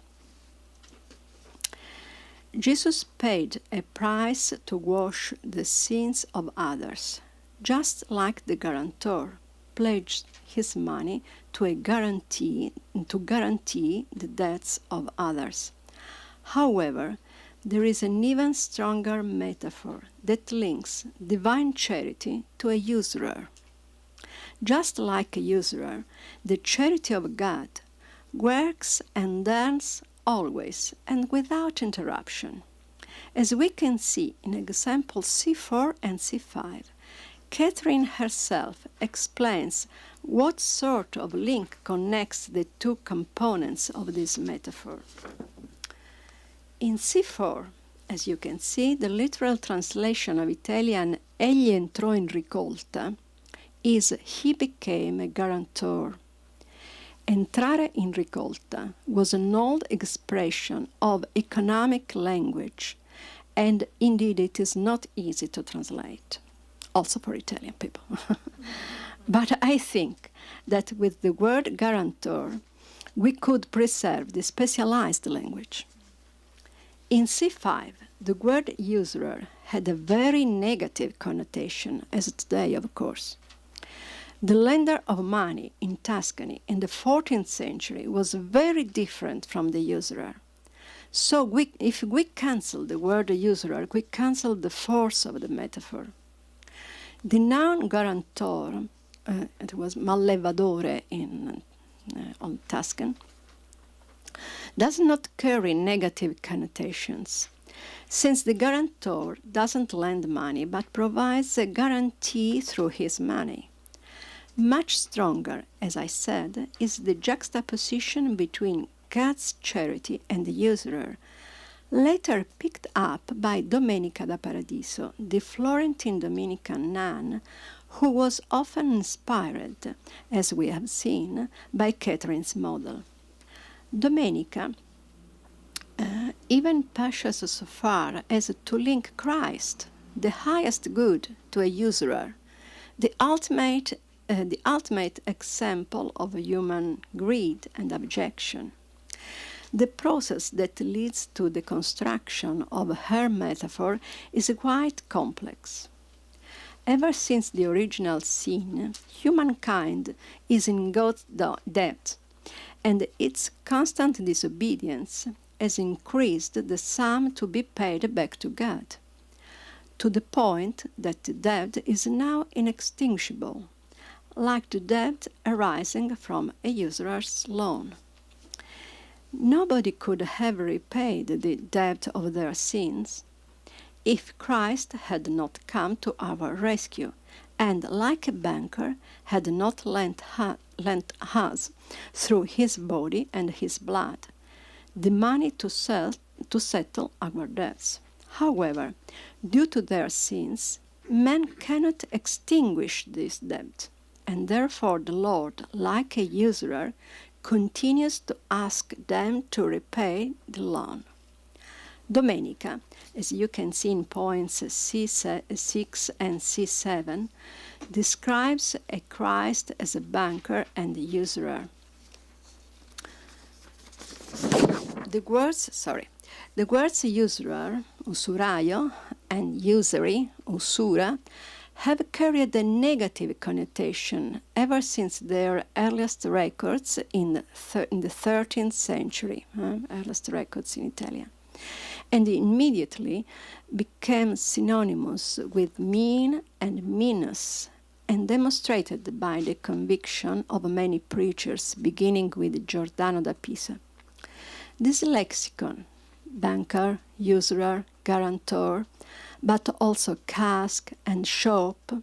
Jesus paid a price to wash the sins of others, just like the guarantor pledged his money to guarantee the debts of others. However, there is an even stronger metaphor that links divine charity to a usurer. Just like a usurer, the charity of God works and earns always and without interruption. As we can see in example C4 and C5, Caterina herself explains what sort of link connects the two components of this metaphor. In C4, as you can see, the literal translation of Italian "egli entrò in ricolta" is "he became a guarantor." Entrare in ricolta was an old expression of economic language, and indeed it is not easy to translate, also for Italian people. But I think that with the word guarantor, we could preserve the specialized language. In C5, the word usurer had a very negative connotation, as today, of course. The lender of money in Tuscany in the 14th century was very different from the usurer. So if we cancel the word usurer, we cancel the force of the metaphor. The noun guarantor, it was mallevadore on Tuscan, does not carry negative connotations, since the guarantor doesn't lend money but provides a guarantee through his money. Much stronger, as I said, is the juxtaposition between God's charity and the usurer, later picked up by Domenica da Paradiso, the Florentine Dominican nun, who was often inspired, as we have seen, by Catherine's model. Domenica even pushes so far as to link Christ, the highest good, to a usurer, the ultimate example of human greed and abjection. The process that leads to the construction of her metaphor is quite complex. Ever since the original sin, humankind is in God's debt, and its constant disobedience has increased the sum to be paid back to God, to the point that the debt is now inextinguishable, like the debt arising from a usurer's loan. Nobody could have repaid the debt of their sins if Christ had not come to our rescue and, like a banker, had not lent us, through his body and his blood, the money to settle our debts. However, due to their sins, men cannot extinguish this debt, and therefore the Lord, like a usurer, continues to ask them to repay the loan. Domenica, as you can see in points C6 and C7, describes a Christ as a banker and a usurer. The words usurer, usuraio, and usury, usura, have carried a negative connotation ever since their earliest records in the 13th century, earliest records in Italian, and immediately became synonymous with mean and meanness, and demonstrated by the conviction of many preachers, beginning with Giordano da Pisa. This lexicon, banker, usurer, guarantor, but also cask and shop,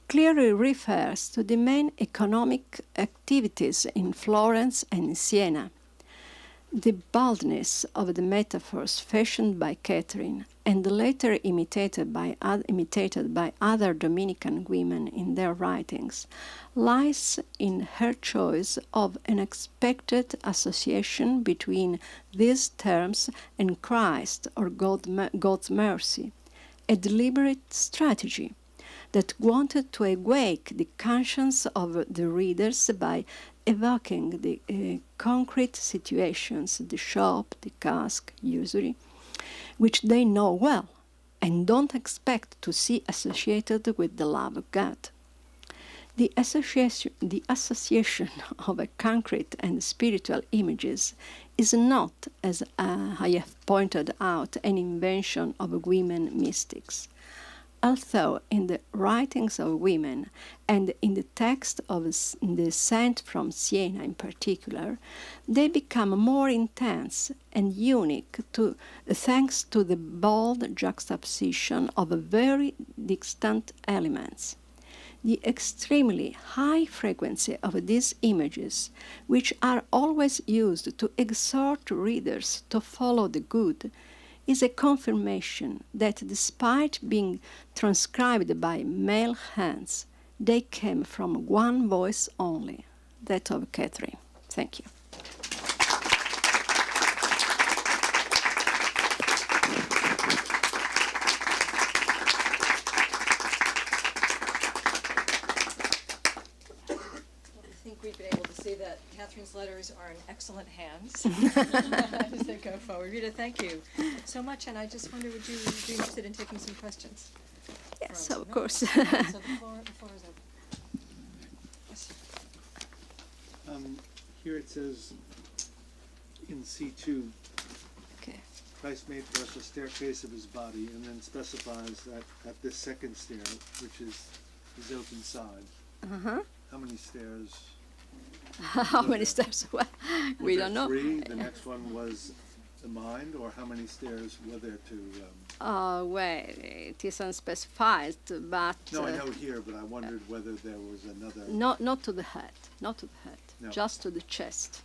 clearly refers to the main economic activities in Florence and in Siena. The boldness of the metaphors fashioned by Caterine and later imitated by other Dominican women in their writings lies in her choice of an unexpected association between these terms and Christ or God's mercy, a deliberate strategy that wanted to awake the conscience of the readers by evoking the concrete situations, the shop, the cask, usury, which they know well and don't expect to see associated with the love of God. The association of a concrete and spiritual images is not, as I have pointed out, an invention of women mystics. Although in the writings of women and in the text of the Saint from Siena in particular, they become more intense and unique thanks to the bold juxtaposition of very distant elements. The extremely high frequency of these images, which are always used to exhort readers to follow the good, is a confirmation that despite being transcribed by male hands, they came from one voice only, that of Caterine. Thank you. I think we've been able to see say that Catherine's letters are in excellent hands as they go forward. Rita, thank you so much, and I just wonder, would you be interested in taking some questions? Yes, from- of course. So the floor is open. Yes. Here it says in C2, Okay. Christ made for us a staircase of his body, and then specifies that at this second stair, which is his open side, Uh-huh. how many stairs? How many steps? Well, we Were don't there know. three? The next one was the mind, or how many stairs were there to? Well, it is unspecified, but No, I know here, but I wondered whether there was another. not to the head, not to the head, No. just to the chest,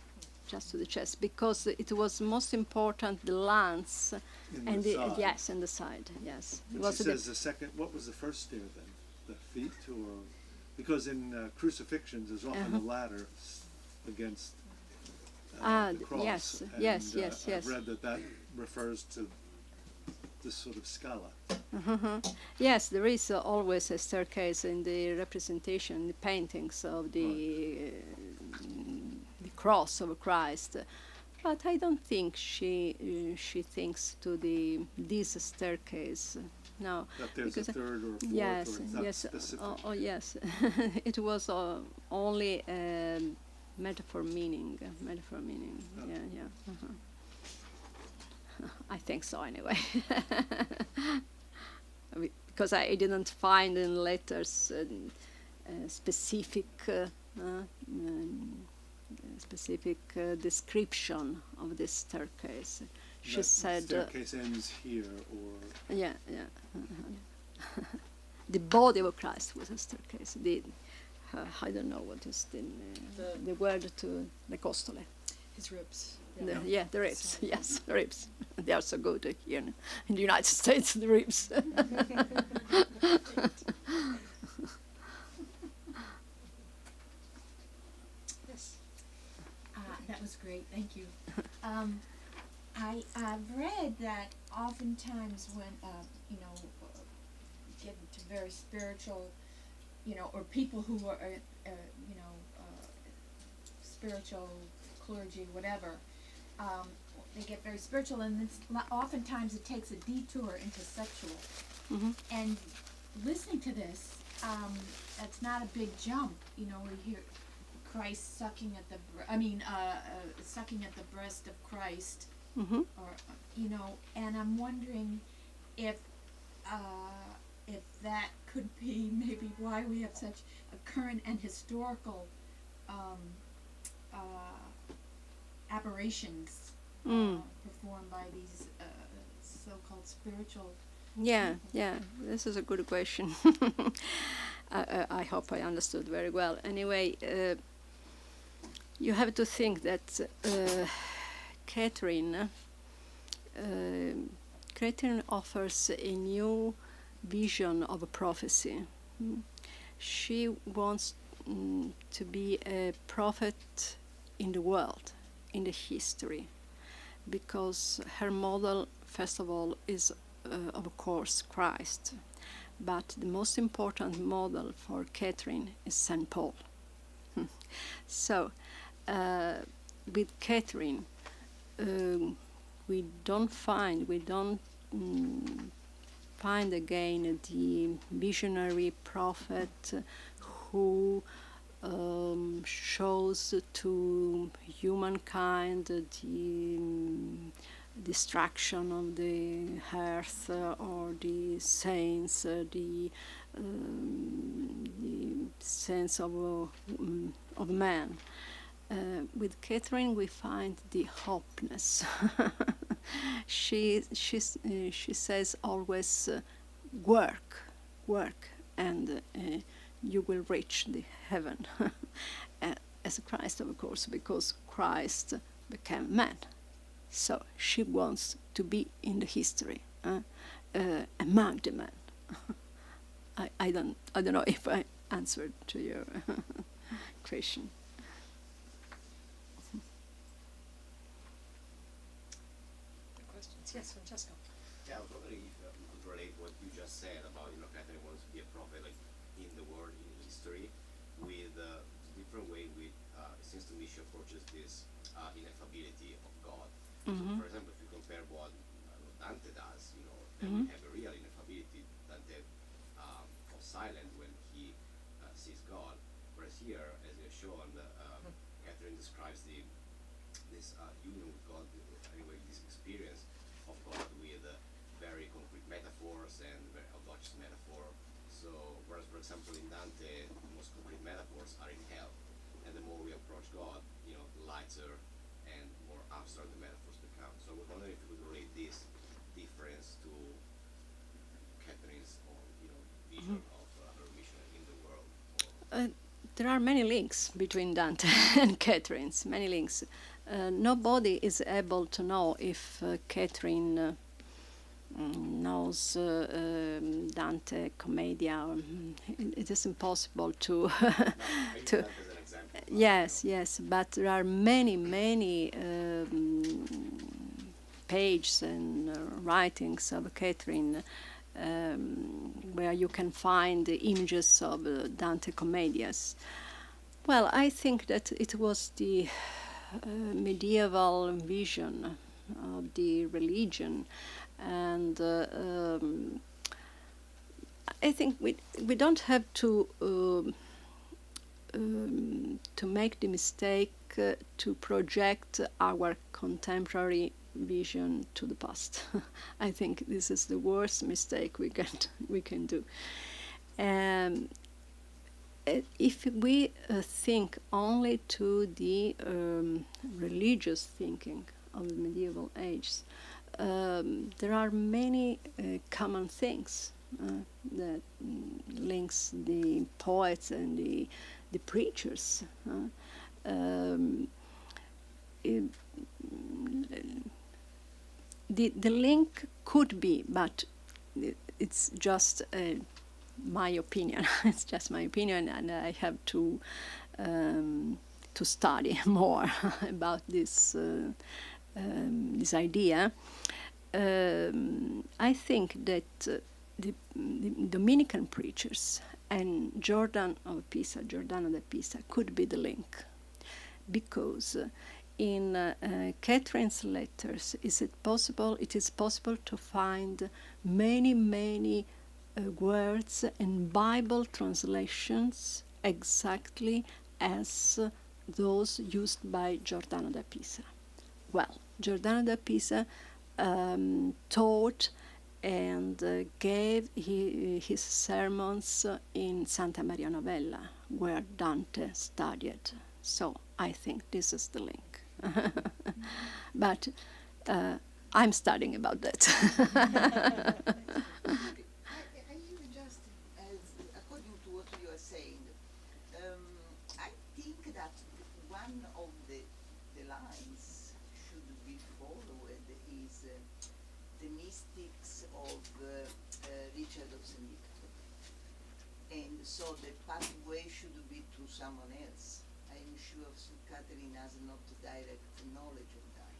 because it was most important the lance In and the side. yes, and the side, yes. It But was she a bit- says the second. What was the first stair then? The feet, or because in crucifixions there's often a ladder against the cross. yes, and, yes, yes, yes. I've read that refers to this sort of scala. Yes, there is always a staircase in the representation, the paintings of the cross of Christ. But I don't think she thinks to this staircase. No, That there's because a third or a fourth, yes, or it's not yes, specific. yes. It was only metaphor meaning. Okay. Yeah. I think so anyway. Because I didn't find in letters specific description of this staircase. She That said, staircase ends here, or yeah. The body of Christ was a staircase. I don't know what is the word to the costole. His ribs. The ribs. Yes, the ribs. They are so good here in the United States. The ribs. Yes. That was great, thank you. I've read that oftentimes when, get into very spiritual, or people who are, spiritual clergy, whatever, they get very spiritual, and oftentimes it takes a detour into sexual. Mm-hmm. And listening to this, that's not a big jump. We hear Christ sucking at sucking at the breast of Christ, Mm-hmm. or and I'm wondering if that could be maybe why we have such a current and historical aberrations performed by these so-called spiritual. Yeah. This is a good question. I hope I understood very well. Anyway, you have to think that Catherine offers a new vision of a prophecy. She wants to be a prophet in the world, in the history, because her model, first of all, is of course Christ, but the most important model for Catherine is St. Paul. So with Catherine, we don't find again the visionary prophet who shows to humankind the destruction of the earth or the saints, the sense of man. With Catherine, we find the hopeness. She says always, work, and you will reach the heaven. As Christ, of course, because Christ became man. So she wants to be in the history among the men. I don't know if I answered to your question. Yes, Francesco. Yeah, I was wondering if you could relate what you just said about, Catherine wants to be a prophet, like, in the world, in history, with a different way. It seems to me she approaches this ineffability of God. Mm-hmm. So, for example, if you compare what Dante does, then we have a real ineffability. Dante falls silent when he sees God, whereas here, as you shown, Catherine describes this union with God, anyway, this experience of God with very concrete metaphors and very audacious metaphor. So, whereas, for example, in Dante, the most concrete metaphors are in hell, and the more we approach God, the lighter and more abstract the metaphors become. So, I was wondering if you could relate this difference to Catherine's own, vision of her mission in the world. There are many links between Dante and Catherine's, many links. Nobody is able to know if Catherine knows Dante Commedia. It is impossible to I use to. that as an example. Yes, but there are many pages and writings of Catherine where you can find the images of Dante Commedias. Well, I think that it was the medieval vision of the religion, and I think we don't have to make the mistake to project our contemporary vision to the past. I think this is the worst mistake we can do. If we think only to the religious thinking of the medieval ages, there are many common things that links the poets and the preachers. The link could be, but it's just my opinion. It's just my opinion, and I have to study more about this idea. I think that the Dominican preachers and Giordano da Pisa could be the link, because in Catherine's letters it is possible to find many words and Bible translations exactly as those used by Giordano da Pisa. Well, Giordano da Pisa taught and gave his sermons in Santa Maria Novella, where Dante studied. So I think this is the link. But I'm studying about that. I hear just as according to what you are saying, I think that one of the lines should be followed is the mystics of Richard of St. Victor, and so the pathway should be to someone else. I am sure Caterina has not direct knowledge of that.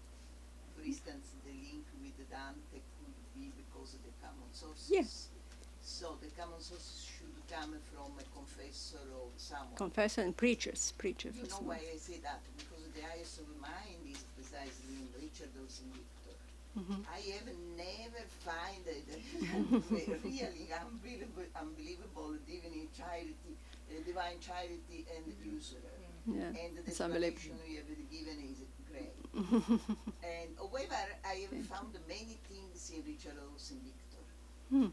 For instance, the link with Dante could be because of the common sources. Yes. So the common sources should come from a confessor or someone. Confessor and preachers. You know why I say that? Because the highest of mind is precisely in Richard of St. Victor. Mm-hmm. I have never found a really unbelievable divine charity and usurer. Yeah, And the it's explanation unbelievable. we have given is great. And however, I have found many things in Richard of St. Victor. Hmm.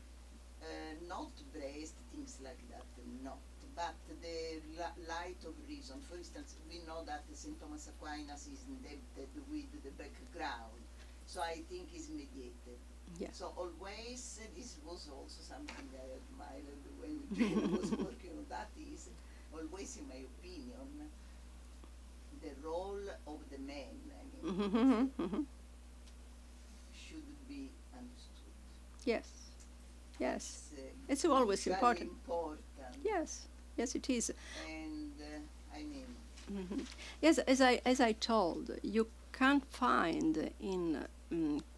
Not Brest, things like that, not. But the light of reason. For instance, we know that St. Thomas Aquinas is indebted with the background. So I think is mediated. Yeah. So always, this was also something I admired when I was working on that, is always, in my opinion, the role of the man, should be understood. Yes. It's uh, always very important. important. Yes, it is. And Yes, as I told, you can't find in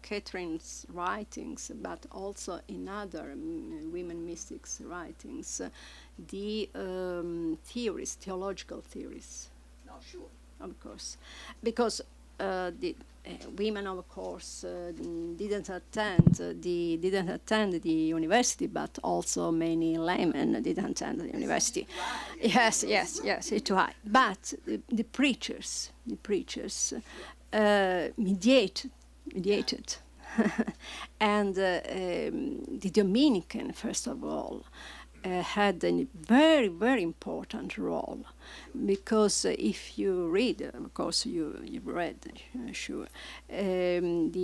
Catherine's writings, but also in other women mystics' writings, the theories, theological theories. no, sure. of course, because the women, of course, didn't attend the university, but also many laymen didn't attend the university. Yes, it was. But the preachers mediated, and the Dominican, first of all, had a very, very important role, because if you read, of course you've read, sure, the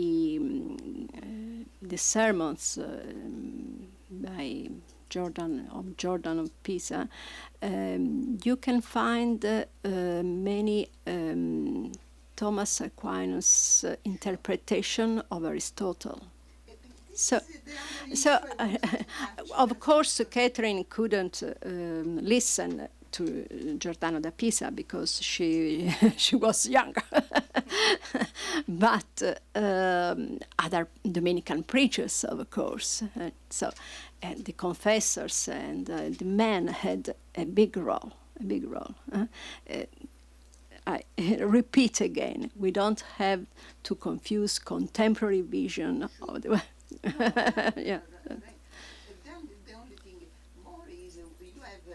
sermons by Jordan of Pisa, you can find many Thomas Aquinas' interpretation of Aristotle. So of course, Catherine couldn't listen to Giordano da Pisa because she was younger. But other Dominican preachers, of course. And the confessors and the men had a big role. I repeat again, we don't have to confuse contemporary vision of the yeah. Then the only thing more is you have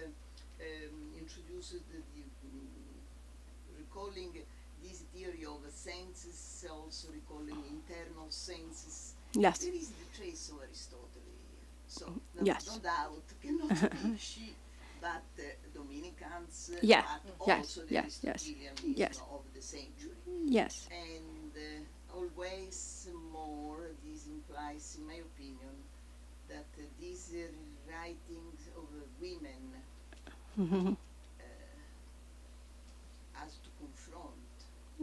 introduced recalling this theory of senses, also recalling internal senses. Yes. There is the trace of Aristotle here. So Yes. no doubt cannot be she, but Dominicans, Yeah. but Yes. also the Yes. Aristotelianism Yes. of the century. Yes. And always more, this implies, in my opinion, that these writings of women Mhm. has to confront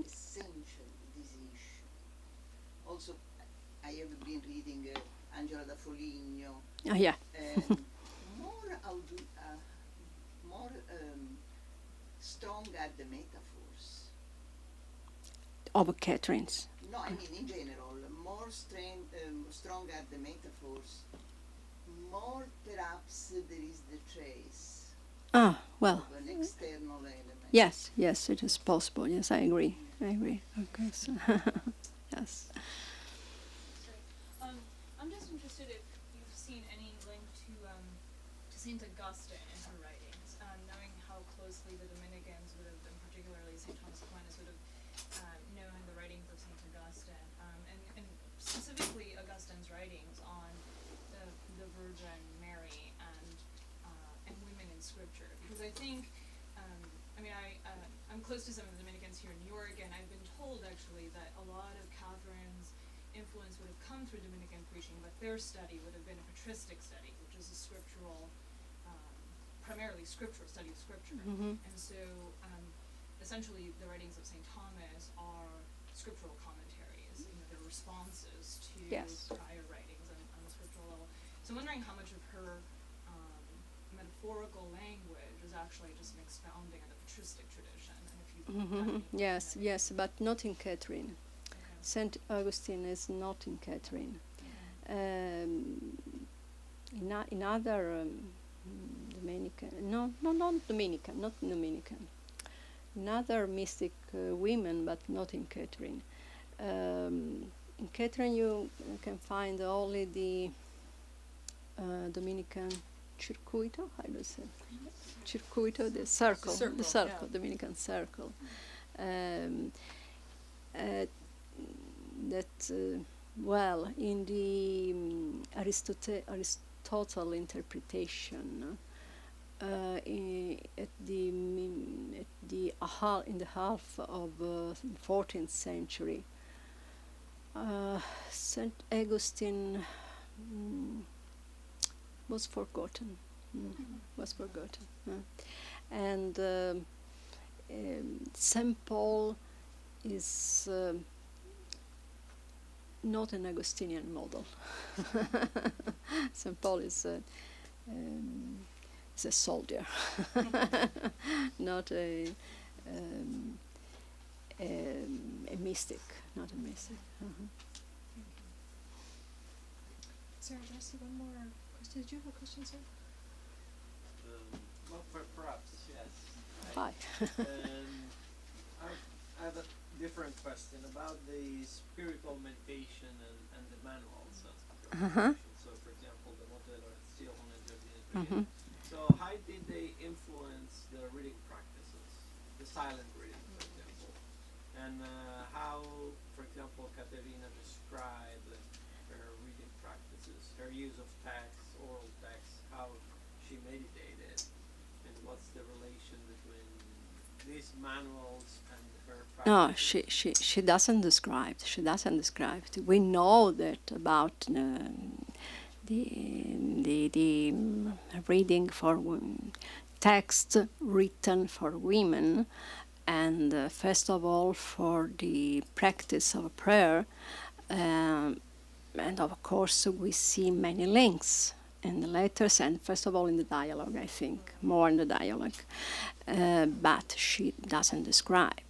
essentially this issue. Also, I have been reading Angela da Foligno, Yeah. more strong are the metaphors. Of Catherine's. No, I mean in general, more strong are the metaphors, more perhaps there is the trace Well, of an external element. yes, it is possible. Yes, I agree. Of course. Yes. I'm just interested if you've seen any link to Saint Augustine in her writings, knowing how closely the Dominicans would have, and particularly Saint Thomas Aquinas, would have known the writings of Saint Augustine, and specifically Augustine's writings on the Virgin Mary and women in Scripture, because I think, I'm close to some of the Dominicans here in New York, and I've been told actually that a lot of Catherine's influence would have come through Dominican preaching, but their study would have been a patristic study, which is a scriptural, primarily scriptural study of Scripture. Mhm. And so, essentially, the writings of St. Thomas are scriptural commentaries. They're responses to Yes. prior writings on the scriptural level. So I'm wondering how much of her metaphorical language is actually just an expounding of the patristic tradition, and if you Yes, but not in Catherine. Okay. Saint Augustine is not in Catherine. In other Dominican, not Dominican. In other mystic women, but not in Catherine. In Catherine, you can find only the Dominican circuito, how do you say? Circuito, the circle, yeah. Dominican circle. Well, in the Aristotle interpretation, in the half of 14th century, Saint Augustine was forgotten. And Saint Paul is not an Augustinian model. Saint Paul is a soldier, not a mystic, not a mystic. Sarah, can I see one more question? Did you have a question, Sarah? Well, perhaps, yes. Hi. different question about the spiritual meditation and the manuals. Uh-huh. So, for example, the Modello and Stillon and Giardino. Mhm. So, how did they influence the reading practices, the silent reading, for example? And how, for example, Caterina described her reading practices, her use of text, oral text, how she meditated, and what's the relation between these manuals and her practice? No, she doesn't describe. She doesn't describe. We know that about the reading for text written for women, and first of all for the practice of prayer, and of course we see many links in the letters, and first of all in the dialogue, I think, more in the dialogue, but she doesn't describe.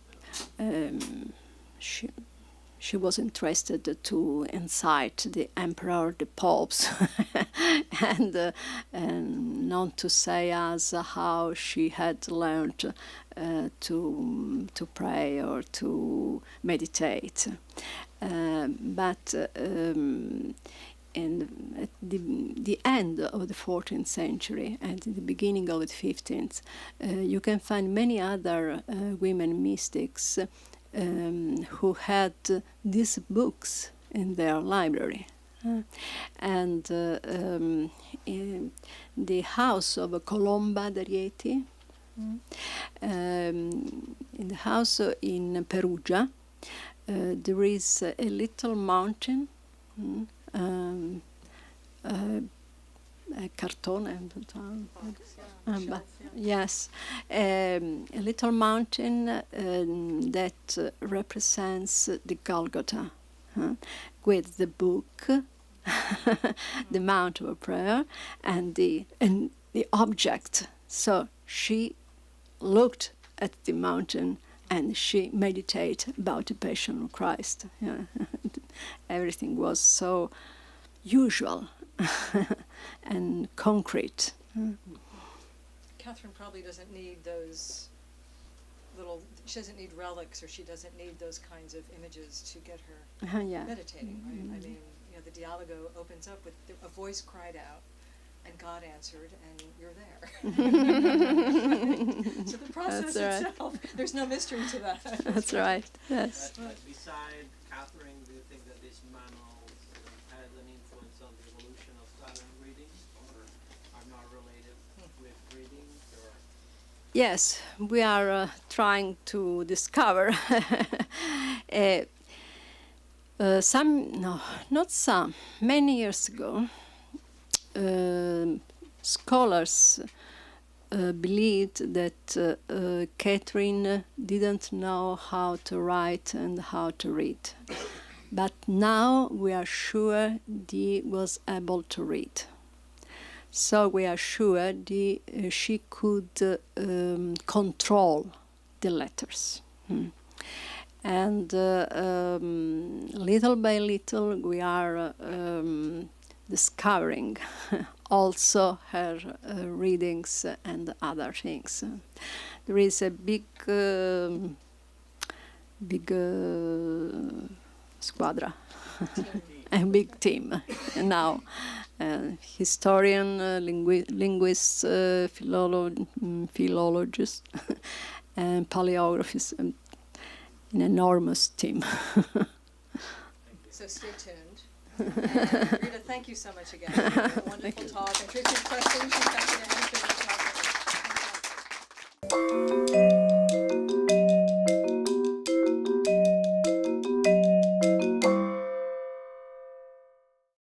She was interested to incite the emperor, the popes, and not to say us how she had learned to pray or to meditate. But at the end of the 14th century and the beginning of the 15th, you can find many other women mystics who had these books in their library. And in the house of Colomba de Rieti, in the house in Perugia, there is a little mountain, a cartone, yes, a little mountain that represents the Golgotha, with the book, the Mount of Prayer, and the object. So she looked at the mountain and she meditated about the Passion of Christ. Yeah. Everything was so usual and concrete. Catherine probably doesn't need those little, she doesn't need relics, or she doesn't need those kinds of images to get her Yeah. meditating, right? I mean, you know, the Dialogo opens up with a voice cried out, and God answered, and you're there. So the process That's right. itself, there's no mystery to that. That's right, yes. But beside Catherine, do you think that these manuals had an influence on the evolution of silent reading, or are not related with reading, or? Yes, we are trying to discover many years ago, scholars believed that Catherine didn't know how to write and how to read. But now we are sure she was able to read. So we are sure she could control the letters. And little by little we are discovering also her readings and other things. There is a big squadra, a big team now. Historian, linguists, philologists, and paleographers, an enormous team. So stay tuned. And Rita, thank you so much again. Wonderful talk and terrific questions. She's back to answer.